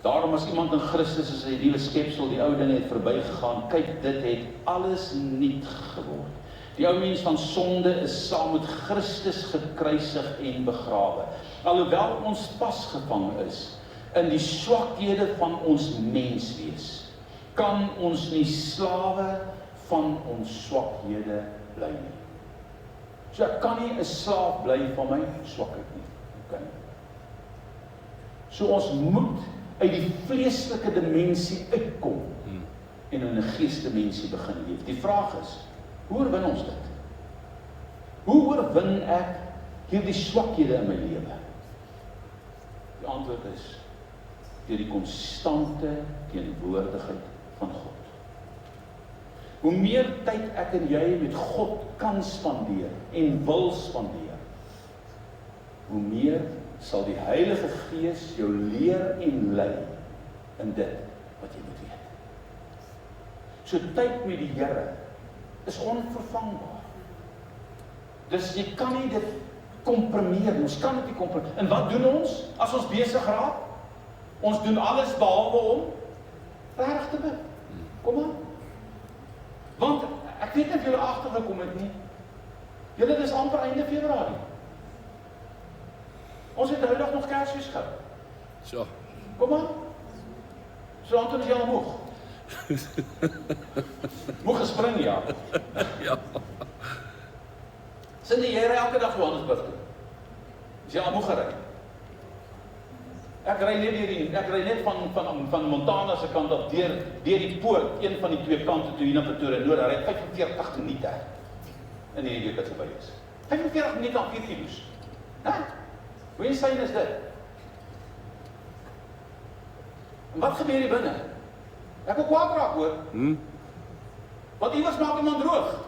Daarom as iemand in Christus is 'n nuwe skepsel, die ou dinge het verbygegaan, kyk, dit het alles nuut geword. Die ou mens van sonde is saam met Christus gekruisig en begrawe. Alhoewel ons vasgevang is in die swakhede van ons menswees, kan ons nie slawe van ons swakhede bly nie. So ek kan nie 'n slaaf bly van my swakheid nie. Okay. So ons moet uit die vleeslike dimensie uitkom en in 'n geesdimensie begin leef. Die vraag is, hoe oorwin ons dit? Hoe oorwin ek hierdie swakhede in my lewe? Die antwoord is deur die konstante teenwoordigheid van God. Hoe meer tyd ek en jy met God kan spandeer en wil spandeer, hoe meer sal die Heilige Gees jou leer en lei in dit wat jy moet weet. So tyd met die Here is onvervangbaar. Dus jy kan nie dit komprimeer, ons kan dit nie komprimeer. En wat doen ons as ons besig raak? Ons doen alles behalwe om reg te bid. Kom aan. Want ek weet nie of julle agtergekom het nie. Julle dis amper einde Februarie. Ons het huidig nog Kersfees gehou. So. Kom aan. So Anton is jy al moeg. Moeg gespring, ja. Ja. Sinde, jy ry elke dag Johannesburg toe. Is jy al moeg gery? Ek ry net van Montana se kant af deur die poort, een van die twee kante toe hier na Pretoria Noord. Daar ry 45 minute in hierdie week wat verby is. 45 minute aan 4 kilos. Hè? Hoe insane is dit? En wat gebeur hier binne? Ek wil kwaad raak, hoor. Want iewers maak iemand droog.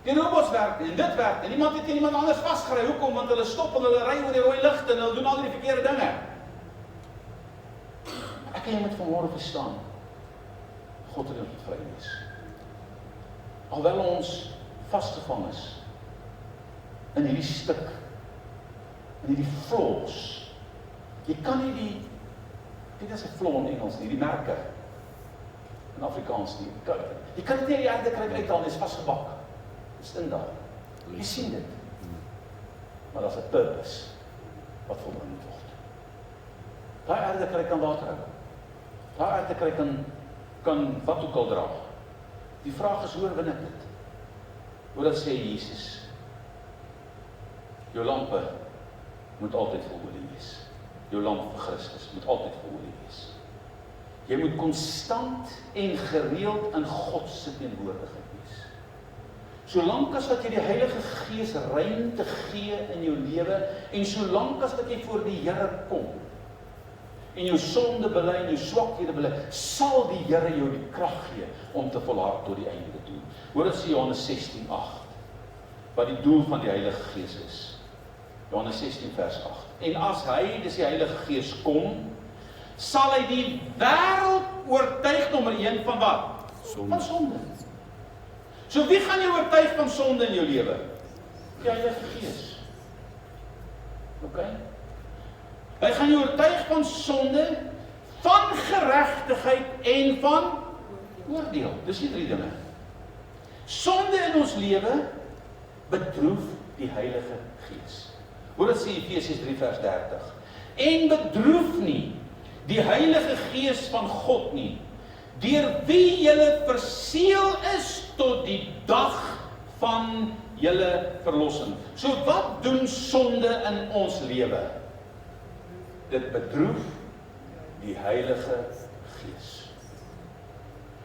Die robots werk en dit werk en iemand het iemand anders vasgery. Hoekom? Want hulle stop en hulle ry oor die rooi ligte en hulle doen al die verkeerde dinge. Ek en jy moet vanmôre verstaan. God het ons vry wees. Alhoewel ons vasgevang is in hierdie stuk, in hierdie flaws. Jy kan nie dit is 'n flaw in Engels nie, die merke in Afrikaans nie. Jy kan dit nie die aarde kry uithaal, dit is vasgebak. Dit is in daar. Jy sien dit. Maar daar's 'n purpose wat volbring moet word. Daai aarde kry kan water hou. Daai aarde kry kan wat ook al dra. Die vraag is, hoe oorwin ek dit? Hoe dat sê Jesus. Jou lampe moet altyd vol olie wees. Jou lamp vir Christus moet altyd vol olie wees. Jy moet konstant en gereeld in God se teenwoordigheid wees. Solank as wat jy die Heilige Gees ruimte gee in jou lewe, en solank as wat jy voor die Here kom, en jou sonde bely en jou swakhede bely, sal die Here jou die krag gee om te volhard tot die einde toe. Hoor dit sê Johannes 16:8, wat die doel van die Heilige Gees is. Johannes 16 vers 8. En as hy, dis die Heilige Gees, kom, sal hy die wêreld oortuig, nommer 1, van wat? Sonde. Van sonde. So wie gaan jou oortuig van sonde in jou lewe? Die Heilige Gees. OK? Hy gaan jou oortuig van sonde, van geregtigheid en van oordeel. Dis die 3 dinge. Sonde in ons lewe bedroef die Heilige Gees. Hoor dit sê Efesiërs 3 vers 30. En bedroef nie die Heilige Gees van God nie, deur wie julle verseël is tot die dag van julle verlossing. So wat doen sonde in ons lewe? Dit bedroef die Heilige Gees.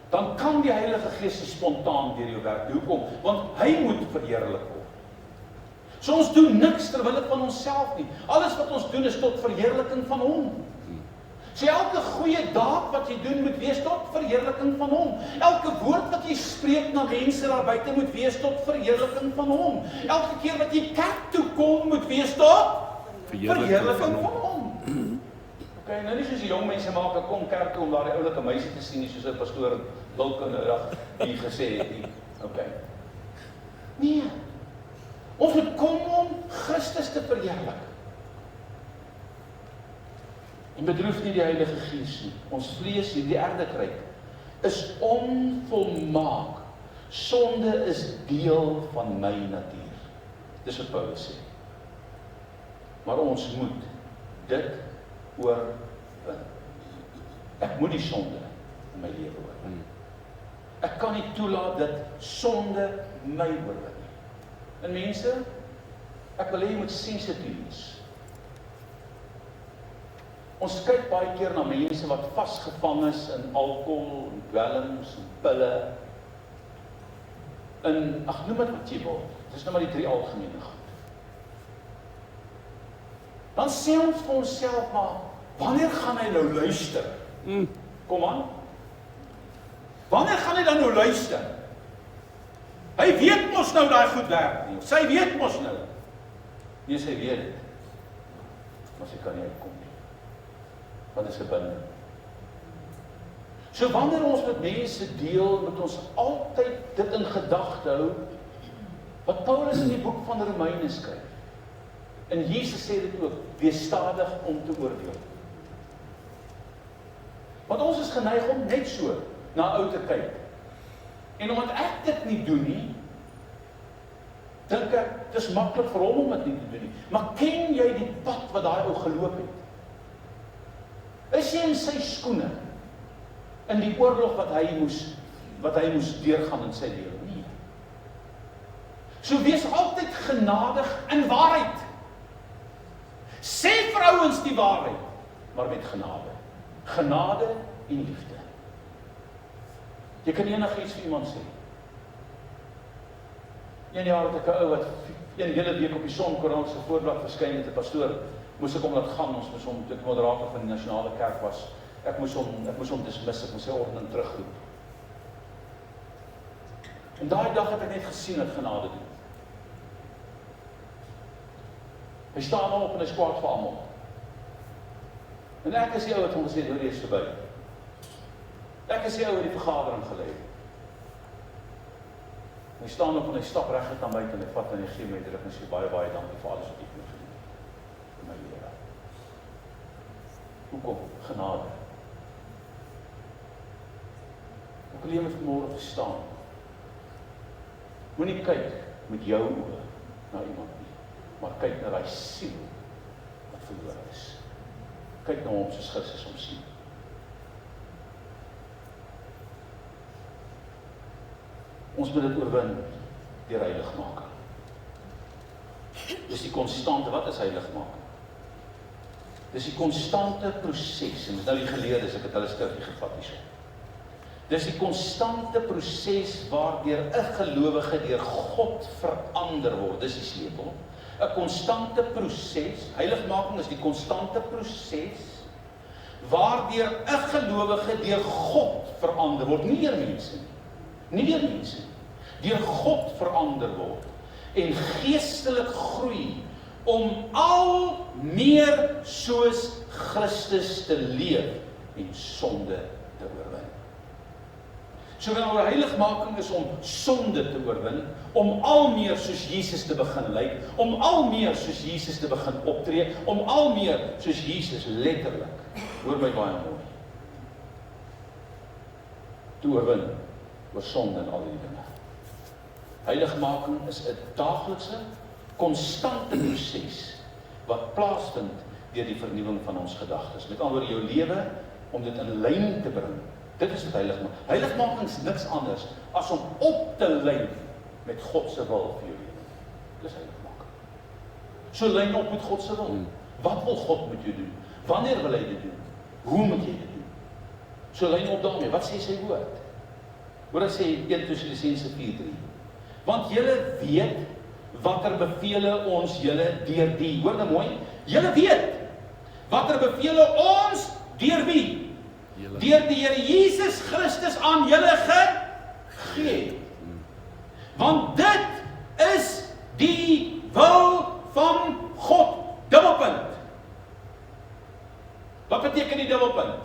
Dan kan die Heilige Gees nie spontaan deur jou werk. Hoekom? Want hy moet verheerlik word. So ons doen niks terwille van onsself nie. Alles wat ons doen is tot verheerliking van hom. So elke goeie daad wat jy doen moet wees tot verheerliking van hom. Elke woord wat jy spreek na mense daar buite moet wees tot verheerliking van hom. Elke keer wat jy kerk toe kom moet wees tot verheerliking van hom. OK, nou nie soos die jong mense maak, ek kom kerk toe om daar die oulike meisie te sien, soos 'n pastoor Wilkenrag hier gesê het nie. OK. Nee. Ons moet kom om Christus te verheerlik. En bedroef nie die Heilige Gees nie. Ons vlees, hierdie aardekryk, is onvolmaak. Sonde is deel van my natuur. Dis wat Paulus sê. Maar ons moet dit oorwin. Ek moet die sonde in my lewe oorwin. Ek kan nie toelaat dat sonde my oorwin nie. En mense, ek wil hê jy moet sensitief wees. Ons kyk baie keer na mense wat vasgevang is in alkohol, en dwelms, en pille. In, noem dit wat jy wil. Dis nou maar die 3 algemene goed. Dan sê ons vir onsself maar, wanneer gaan hy nou luister? Kom aan. Wanneer gaan hy dan nou luister? Hy weet mos nou daai goed werk nie. Sy weet mos nou. Nee, sy weet dit. Maar sy kan nie uitkom nie. Want dit is 'n binding. So wanneer ons met mense deel, moet ons altyd dit in gedagte hou, wat Paulus in die boek van Romeine skryf. En Jesus sê dit ook, wees stadig om te oordeel. Want ons is geneig om net so na ou te kyk. En omdat ek dit nie doen nie, dink ek, dit is maklik vir hom om dit nie te doen nie. Maar ken jy die pad wat daai ou geloop het? Is jy in sy skoene? In die oorlog wat hy moes deurgaan in sy lewe? Nee. So wees altyd genadig in waarheid. Sê vrouens die waarheid, maar met genade. Genade en liefde. Jy kan enigiets vir iemand sê. Een jaar het ek 'n ou wat een hele week op die Sonkoerant se voorblad verskyn het, 'n pastoor, moes ek hom laat gaan, ons moes hom, dit moderator van die nasionale kerk was, ek moes hom dismiss, ek moes sy ordening terugroep. En daai dag het ek net gesien dat genade doen. Hy staan op en hy is kwaad vir almal. En ek is die ou wat hom gesê, hoor jy is verby. Ek is die ou wat die vergadering gelei. Hy staan op en hy stap reguit aan my en hy vat en hy gee my terug en sê baie dankie vir alles wat jy vir my gedoen het in my lewe. Hoekom? Genade. Ek wil jy met vanmôre verstaan. Moenie kyk met jou oë na iemand nie, maar kyk na daai siel wat verlore is. Kyk na hom soos Christus hom sien. Ons moet dit oorwin deur heiligmaking. Dis die konstante, wat is heiligmaking? Dis die konstante proses, en dis nou die geleerdes, ek het hulle skrifgie gevat hierso. Dis die konstante proses waardeur 'n gelowige deur God verander word. Dis die sleutel. 'n Konstante proses, heiligmaking is die konstante proses waardeur 'n gelowige deur God verander word, nie deur mense nie. Nie deur mense nie. Deur God verander word en geestelik groei om al meer soos Christus te leef en sonde te oorwin. So wanneer heiligmaking is om sonde te oorwin, om al meer soos Jesus te begin lyk, om al meer soos Jesus te begin optree, om al meer soos Jesus letterlik, hoor my baie mooi, te oorwin oor sonde en al die dinge. Heiligmaking is 'n daaglikse, konstante proses wat plaasvind deur die vernuwing van ons gedagtes. Met ander woorde, jou lewe om dit in lyn te bring. Dit is wat heiligmaking. Heiligmaking is niks anders as om op te lyn met God se wil vir jou lewe. Dis heiligmaking. So lyn op met God se wil. Wat wil God met jou doen? Wanneer wil hy dit doen? Hoe moet jy dit doen? So lyn op daarmee. Wat sê sy woord? Hoor as sê 1 Tessalonisense 4:3. Want julle weet watter bevele ons julle deur die, hoor nou mooi, julle weet watter bevele ons deur wie? Deur die Here Jesus Christus aan julle gegee. Want dit is die wil van God. Dubbelpunt. Wat beteken die dubbelpunt?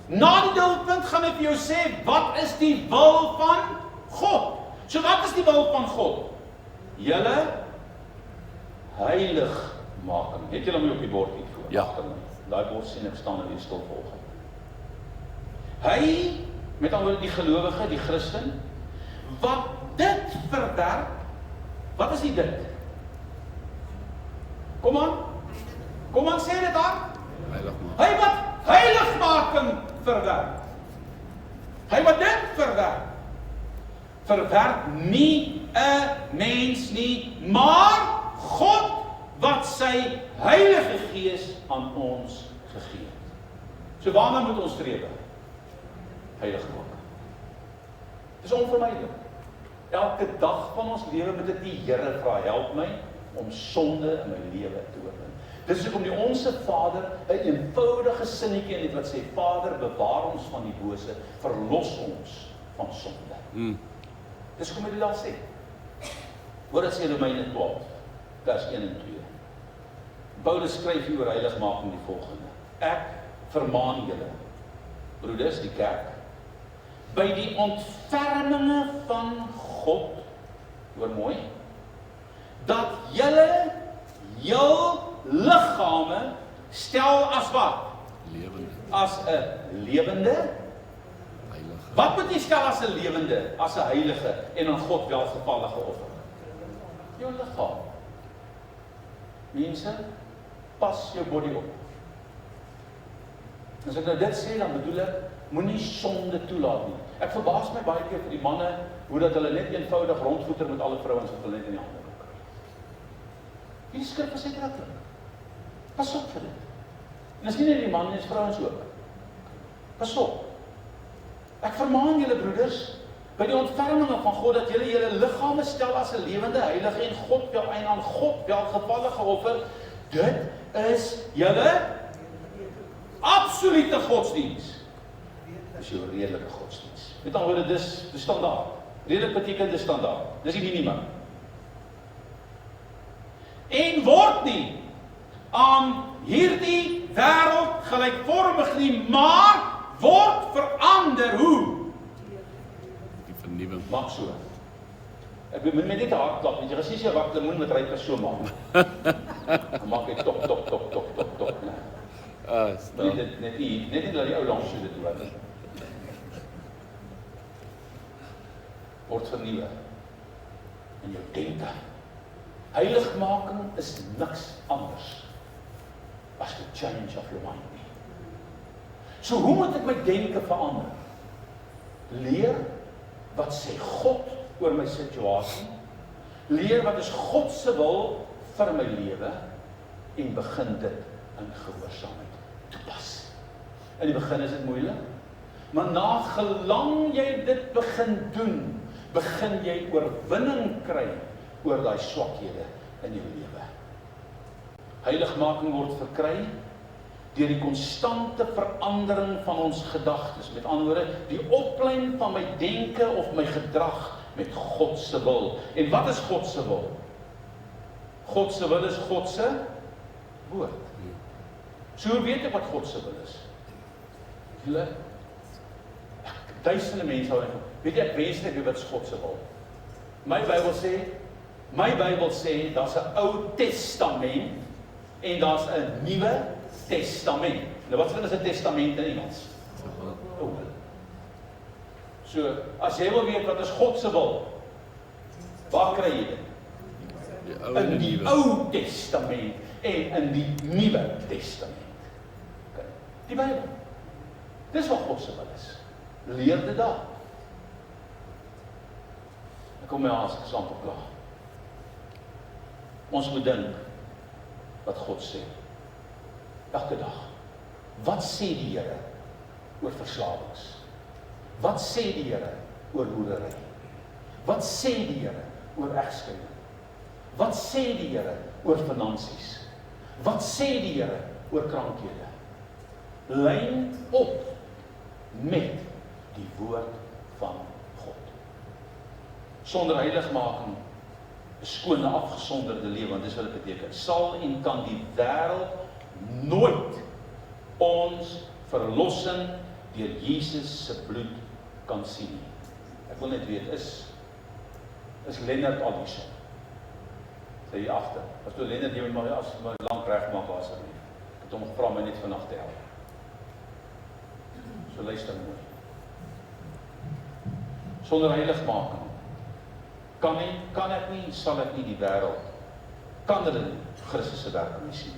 Na die dubbelpunt gaan ek vir jou sê, wat is die wil van God? So wat is die wil van God? Julle heiligmaking. Het julle my op die bord hier voor? Ja. Daai bord sien ek staan en weer stil volg. Hy, met ander woorde die gelowige, die Christen, wat dit verwerk, wat is die dit? Kom aan sê dit daar. Hy wat heiligmaking verwerk. Hy wat dit verwerk. Verwerk nie 'n mens nie, maar God wat sy Heilige Gees aan ons gegee het. So waarna moet ons streef? Heiligmaking. Dis onvermydelik. Elke dag van ons lewe moet dit die Here vra, help my om sonde in my lewe te oorwin. Dis hoekom die Onse Vader 'n eenvoudige sinnetjie in dit wat sê, Vader, bewaar ons van die bose, verlos ons van sonde. Dis hoekom hy dit daar sê. Hoor as jy Romeine 12, vers 1 en 2. Paulus skryf hier oor heiligmaking die volgende. Ek vermaan julle, broeders, die kerk, by die ontferminge van God, hoor mooi, dat julle jou liggame stel as wat? Lewende. As 'n lewende. Heilige. Wat moet jy stel as 'n lewende, as 'n heilige en aan God welgevallige offer? Jou liggaam. Mense, pas jou body op. As ek nou dit sê, dan bedoel ek, moenie sonde toelaat nie. Ek verbaas my baie keer vir die manne, hoe dat hulle net eenvoudig rondvoeter met alle vrouens wat hulle net in die hande kry. Hierdie skrif is uitdruklik. Pas op vir dit. En as nie net die man nie, is vrouens ook. Pas op. Ek vermaan julle broeders, by die ontferminge van God, dat julle julle liggame stel as 'n lewende, heilige en God wel en aan God welgevallige offer. Dit is julle absolute godsdiens. Dis jou redelike godsdiens. Met ander woorde, dis die standaard. Redelik beteken die standaard. Dis die minimum. En word nie aan hierdie wêreld gelykvormig nie, maar word verander. Hoe? Die vernuwing. Maak so. Ek moet met net 'n hartklap, want jy gesien jy wat lemoen met ryper so maak. Dan maak hy top. Nee, dit net nie dat die ou langs so dit hoor. Word vernuwe in jou denke. Heiligmaking is niks anders as the change of your mind. So hoe moet ek my denke verander? Leer wat sê God oor my situasie, leer wat is God se wil vir my lewe en begin dit in gehoorsaamheid toepas. In die begin is dit moeilik, Maar na gelang jy dit begin doen, begin jy oorwinning kry oor daai swakhede in jou lewe. Heiligmaking word verkry deur die konstante verandering van ons gedagtes. Met ander woorde, die oplyn van my denke of my gedrag met God se wil. En wat is God se wil? God se wil is God se woord. So hoe weet ek wat God se wil is? Julle, duisende mense hou en weet jy, ek wens net wat is God se wil. My Bybel sê, daar's 'n Ou Testament en daar's 'n Nuwe Testament. Nou wat is 'n testament in Engels? So, as jy wil weet wat is God se wil, waar kry jy dit? In die Ou Testament en in die Nuwe Testament. Okay. Die Bybel. Dis wat God se wil is. Leer dit daar. Ek kom my as eksampel klaar. Ons moet dink wat God sê. Elke dag. Wat sê die Here oor verslawings? Wat sê die Here oor hoerery? Wat sê die Here oor egskeiding? Wat sê die Here oor finansies? Wat sê die Here oor krankhede? Lyn op met die woord van God. Sonder heiligmaking, 'n skone afgesonderde lewe, want dis wat dit beteken, sal en kan die wêreld nooit ons verlossing deur Jesus se bloed kan sien nie. Ek wil net weet, is Lennart al hierso? Sê jy agter. Pastoor Lennart, jy moet maar as maar lank regmaak asseblief. Ek het hom gevra my net vanaand te help. So luister mooi. Sonder heiligmaking kan ek nie, sal ek nie die wêreld, kan hulle nie Christus se werk nie sien.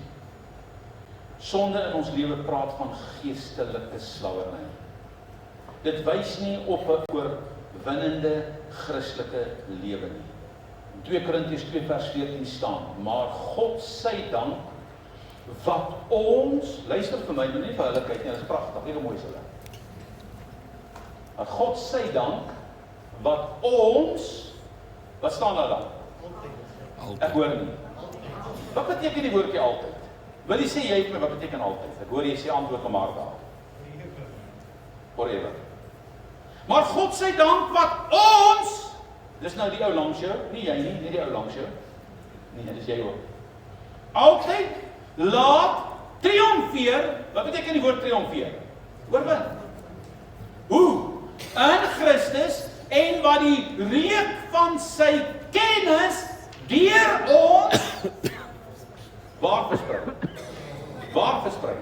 Sonder in ons lewe praat van geestelike slawerny. Dit wys nie op 'n oorwinnende Christelike lewe nie. In 2 Korintiërs 2 vers 14 staan, maar God sy dank wat ons, luister vir my, nie vir hulle kyk nie, dit is pragtig, nie mooi is hulle. Maar God sy dank wat ons, wat staan daar dan? Ek hoor nie. Wat beteken die woordjie altyd? Wil jy sê jy het my, wat beteken altyd? Ek hoor jy sê antwoord maar daar. Forever. Maar God sy dank wat ons, dis nou die ou langs jou, nie jy nie die ou langs jou. Nee, dis jy ook. Altyd laat triomfeer. Wat beteken die woord triomfeer? Oorwin. Hoe? In Christus en wat die reuk van sy kennis deur ons waar versprei?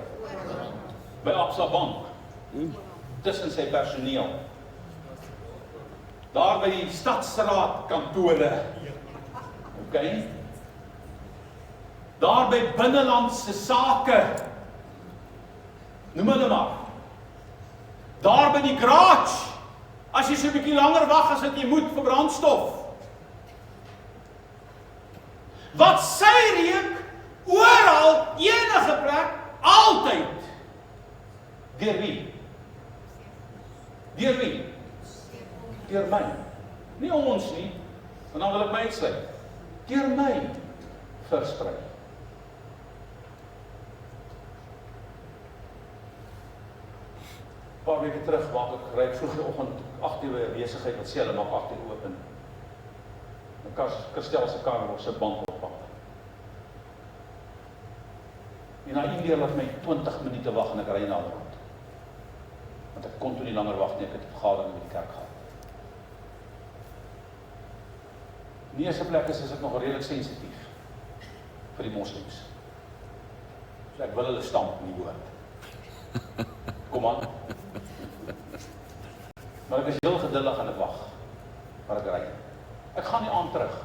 By Absa Bank. Tussen sy personeel. Daar by die stadsraad kantore. OK? Daar by binnelandse sake. Noem hulle maar. Daar by die garage. As jy so 'n bietjie langer wag as wat jy moet vir brandstof. Wat sy reuk oral, enige plek, altyd. Deur wie? Deur wie? Deur my. Nie ons nie, want dan wil ek my uitsluit. Deur my versprei. Paar weke terug maak ek ry vroeg die oggend 8 uur by 'n besigheid wat sê hulle maak 8 uur oop en Kirstel se kar op sy bank oppak. En na een keer laat my 20 minute wag en ek ry na hulle rond. Want ek kon toe nie langer wag nie, ek het 'n vergadering met die kerk gehad. In die eerste plek is ek nog redelik sensitief vir die moslems. So ek wil hulle stamp in die woord. Kom aan. Maar ek is heel geduldig en ek wag. Maar ek ry. Ek gaan nie aan terug.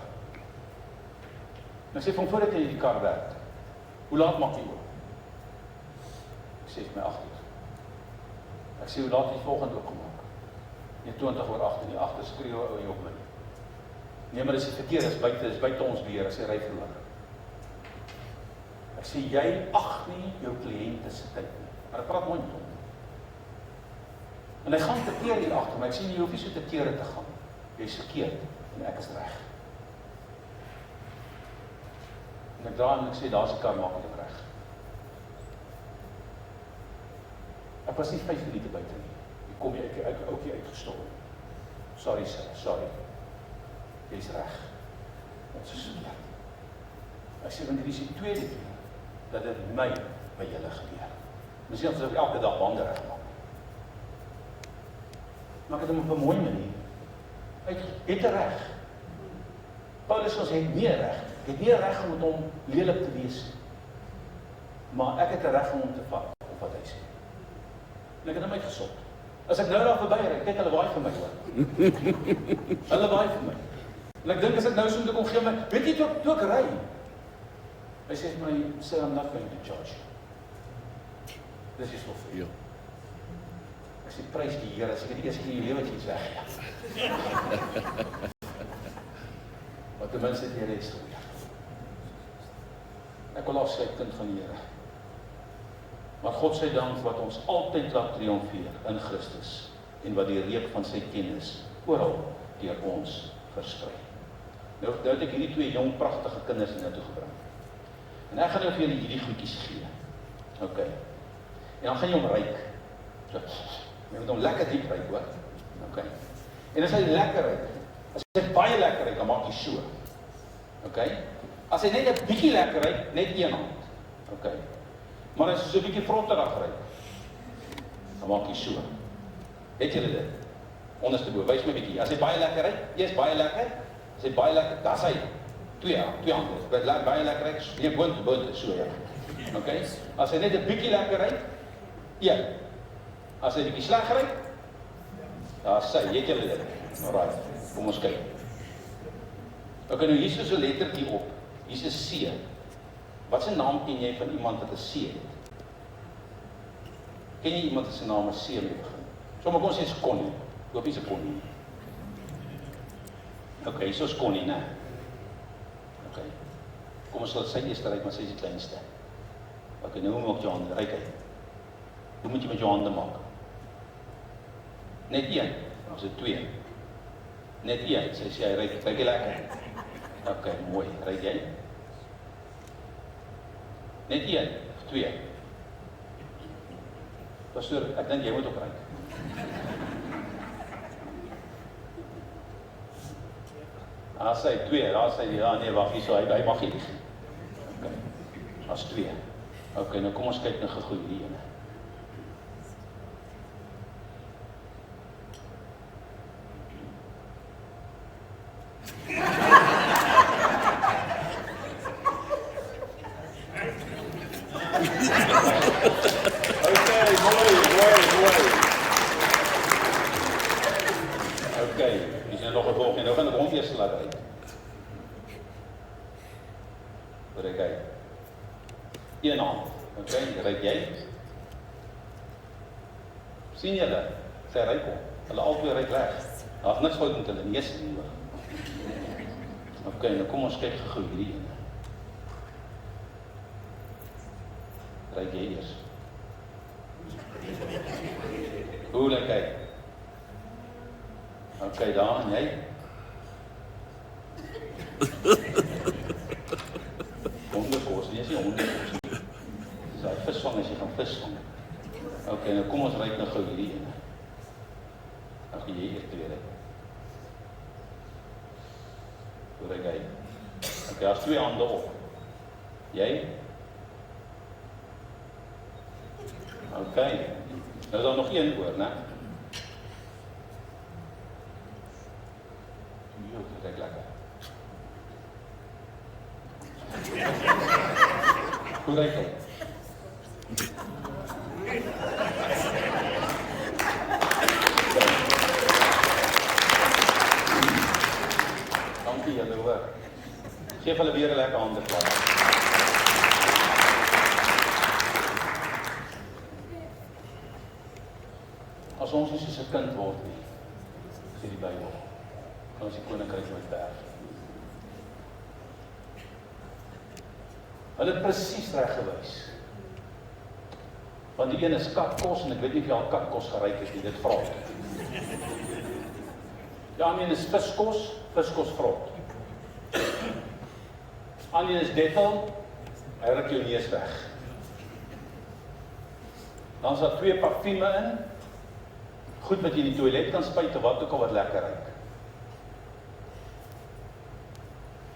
En ek sê van voordat jy in die kar werk, hoe laat maak jy oop? Ek sê vir my 8 uur. Ek sê hoe laat jy volgende oopgemaak? Nie 20 oor 8 en die agter skreeu ou jy op my. Nee, maar dis die verkeer, dis buite ons beheer, as jy ry verloor. Ek sê jy ag nie jou kliënte se tyd nie. Maar ek praat mooi met hom. En hy gaan te keer hier agter, maar ek sien jy hoef nie so te kere te gaan. Jy is verkeerd en ek is reg. En ek draai en ek sê, daar is die kar, maak dit reg. Ek was nie 5 minute buite nie. Ek kom jy ook hier uitgestol. Sorry sir, sorry. Jy is reg. Ons is verkeerd. Ek sê, want hier is die tweede keer, dat dit my by julle gebeur. Misschien as ek elke dag bande reg maak. Maar ek het hom op 'n mooi manier. Hy het reg. Paulus ons het nie reg. Ek het nie reg om met hom lelik te wees. Maar ek het reg om hom te vat, of wat hy sê. En ek het hom uitgesond. As ek nou daar verby ry, kyk hulle waai vir my hoor. Hulle waai vir my. En ek dink as ek nou so moet kom gee my, weet jy toe ek ry? Hy sê vir my, sir, I'm not going to charge you. Dis is of Ja. Ek sê, prys die Here, as ek die eerste keer in die lewe iets weg. Maar ten minste die Here is geweer. Ek wil afsluit kind van die Here. Maar God sy dank wat ons altyd laat triomfeer in Christus en wat die reuk van sy kennis oral deur ons versprei. Nou het ek hierdie 2 jong pragtige kinders hier naartoe gebring. En ek gaan nou vir julle hierdie goedjies gee. OK. En dan gaan jy hom ruik. So, jy moet hom lekker diep ruik, hoor. OK. En as hy lekker ruik, as hy baie lekker ruik, dan maak jy so. OK. As hy net 'n bietjie lekker ruik, net een hand. OK. Maar as hy so 'n bietjie vrotterig ruik, dan maak jy so. Het julle dit? Onderste bo, wys my 'n bietjie. As hy baie lekker ruik, eers baie lekker. As hy baie lekker, dan hy twee hande. Dit baie lekker ruik, nee, boontoe, so ja. OK. As hy net 'n bietjie lekker ruik, een. As hy 'n bietjie sleg ruik, daar sê, het julle dit. Alraai, kom ons kyk. OK, nou hier is so 'n lettertjie op. Hier is 'n C. Wat se naam ken jy van iemand wat 'n C het? Ken jy iemand wat se naam 'n C mee begin? Sommige ons sê Connie. Hoop nie se Connie. OK, so is Connie, né? OK. Kom ons laat sy eerste ryk, maar sy is die kleinste. OK, nou maak jy hande, ryk uit. Hoe moet jy met jou hande maak? Net een, of is dit 2? Net een, sy sê hy ryk lekker. OK, mooi, ryk jy? Net 1 of 2. Pastoor, ek dink jy moet ook ryk. Daar sê 2, daar sê ja nee, wag hier so, hy mag nie lieg. OK. As 2. OK, nou kom ons kyk na gegooi hierdie ene. Sien julle? Sy ryk hom. Hulle albei ryk reg. Daar's niks fout met hulle neus nie hoor. OK, nou kom ons kyk gou hierdie ene. Ryk jy eers. Hoe lyk hy? OK, daar en jy. Hondekos, nie is nie hondekos. Dis daai visvang as jy gaan visvang. OK, nou kom ons ryk nou gou hierdie ene. Dan gaan jy eers tweede. Hoe ryk hy? OK, as 2 hande op. Jy? OK. Nou is daar nog een oor, né? Jo, dit ryk lekker. Hoe ryk hy? Dankie julle hoor. Geef hulle weer 'n lekker hande klap. As ons nie soos 'n kind word nie, sê die Bybel, kan ons die koninkryk nooit beerf. Hulle het presies reg gewys. Want die een is katkos, en ek weet nie of jy al katkos geryk het nie, dit vrot. Die ander een is viskos, viskos vrot. Ander een is dettel, hy ruk jou neus weg. Dan is daar 2 parfume in, goed wat jy in die toilet kan spuit, of wat ook al wat lekker ruik.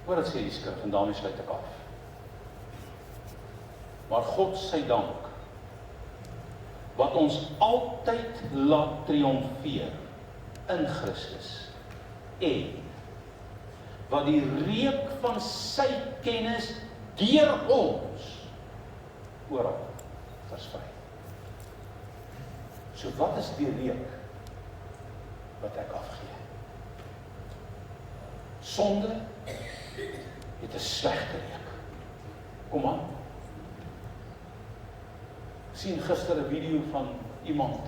Hoor wat sê die skrif, en daarmee sluit ek af. Maar God sy dank, wat ons altyd laat triomfeer in Christus, en wat die reuk van sy kennis deur ons oral versprei. So wat is die reuk wat ek afgee? Sonde het 'n slegte reuk. Kom aan. Ek sien gister 'n video van iemand.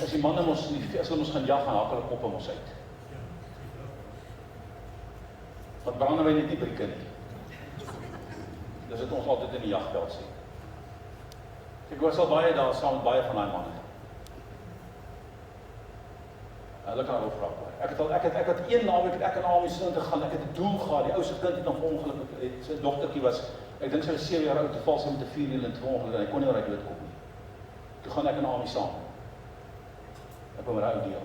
As die manne mos, as hulle ons gaan jag, gaan hak hulle koppe mos uit. Want brandewyn het nie brieke nie. Dis het ons altyd in die jagveld sien. Ek was al baie daar saam met baie van daai manne. Hulle kan ook vra. Ek het een naweek het ek en Amy sin te gaan. Ek het 'n doel gehad. Die ou se kind het nog ongeluk. Sy dogtertjie was, ek dink sy was 7 jaar oud, toe val sy met 'n 4-wiel in 'n ongeluk en hy kon nie reg doodkom nie. Toe gaan ek en Amy saam. Ek wou met daai ou deel.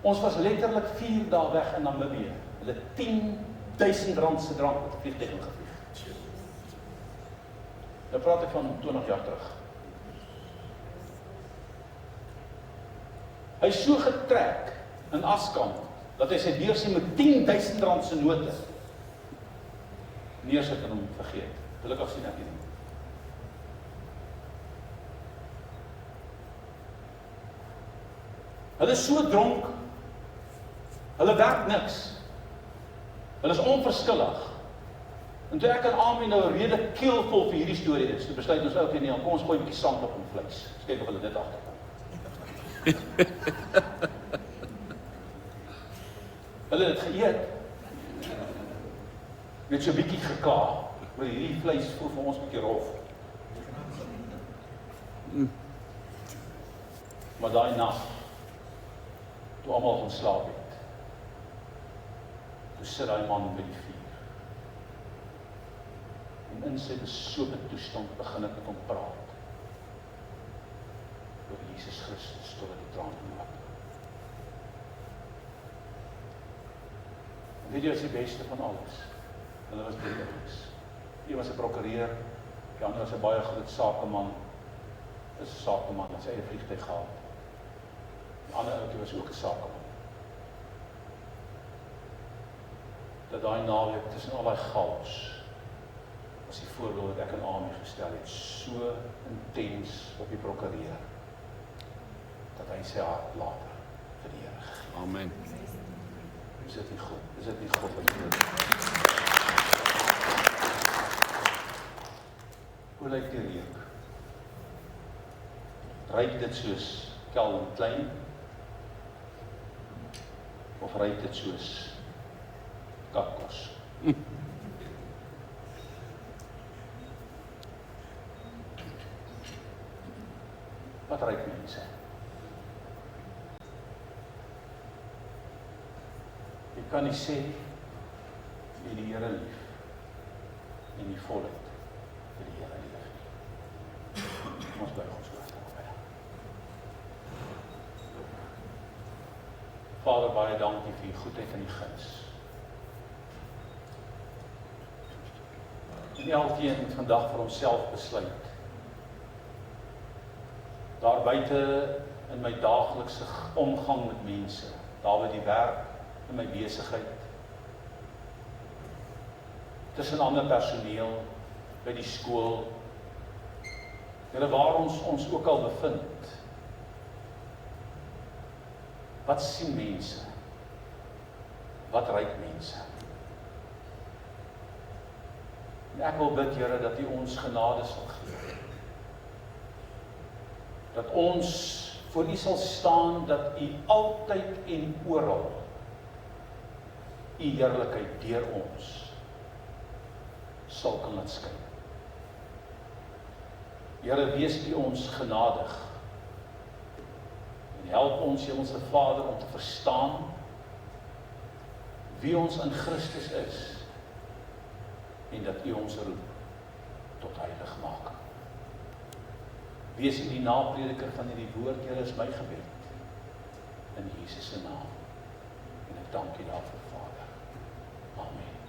Ons was letterlik 4 dae weg in Namibië. Hulle R10.000 se drank met 'n vliegtuig ingevlieg. Nou praat ek van 20 jaar terug. Hy is so getrek in Askamp, dat hy sy beursie met R10.000 se note neersit en hom vergeet. Gelukkig sien ek nie. Hulle is so dronk, hulle werk niks. Hulle is onverskillig. En toe ek en Amy nou 'n rede keelvol vir hierdie storie is, toe besluit ons ook nie, kom ons gooi 'n bietjie sand op en vleis. Kyk of hulle dit agterkom. Hulle het geëet. Net so 'n bietjie gekaar, maar hierdie vleis voel vir ons 'n bietjie rof. Maar daai nag, toe almal gaan slaap het, toe sit daai man by die vuur. En in sy besope toestand begin ek met hom praat oor Jesus Christus tot die trane loop. En weet jy wat is die beste van alles? Hulle was broers. Een was 'n prokureur, die ander was 'n baie groot sakeman. Is 'n sakeman, het sy eie vliegtuig gehad. Die ander ouetjie was ook 'n sakeman. Dat daai naweek tussen al daai chaos was die voorbeeld wat ek aan Amy gestel het, so intens op die prokureur, dat hy sy hart later vir die Here gegee. Amen. Is dit nie goed? Is dit nie God wat doen? Hoe lyk die reuk? Ruik dit soos Calvin Klein? Of ruik dit soos kakkos? Wat ruik mense? Jy kan nie sê jy die Here lief en die volheid vir die Here lief nie. Ons bly ons hoofd op. Vader, baie dankie vir die goedheid en die guns. En elkeen moet vandag vir homself besluit. Daar buite in my daaglikse omgang met mense, daar by die werk, in my besigheid, tussen ander personeel, by die skool, Here, waar ons ook al bevind, wat sien mense? Wat ruik mense? En ek wil bid, Here, dat U ons genade sal gee. Dat ons voor U sal staan, dat U altyd en oral U heerlikheid deur ons sal kan laat skyn. Here, wees U ons genadig. En help ons, Hemelse Vader, om te verstaan wie ons in Christus is en dat U ons roep tot heilig maak. Wees U die naprediker van hierdie woord, Here, is my gebed. In Jesus se naam. En ek dank U daarvoor, Vader. Amen.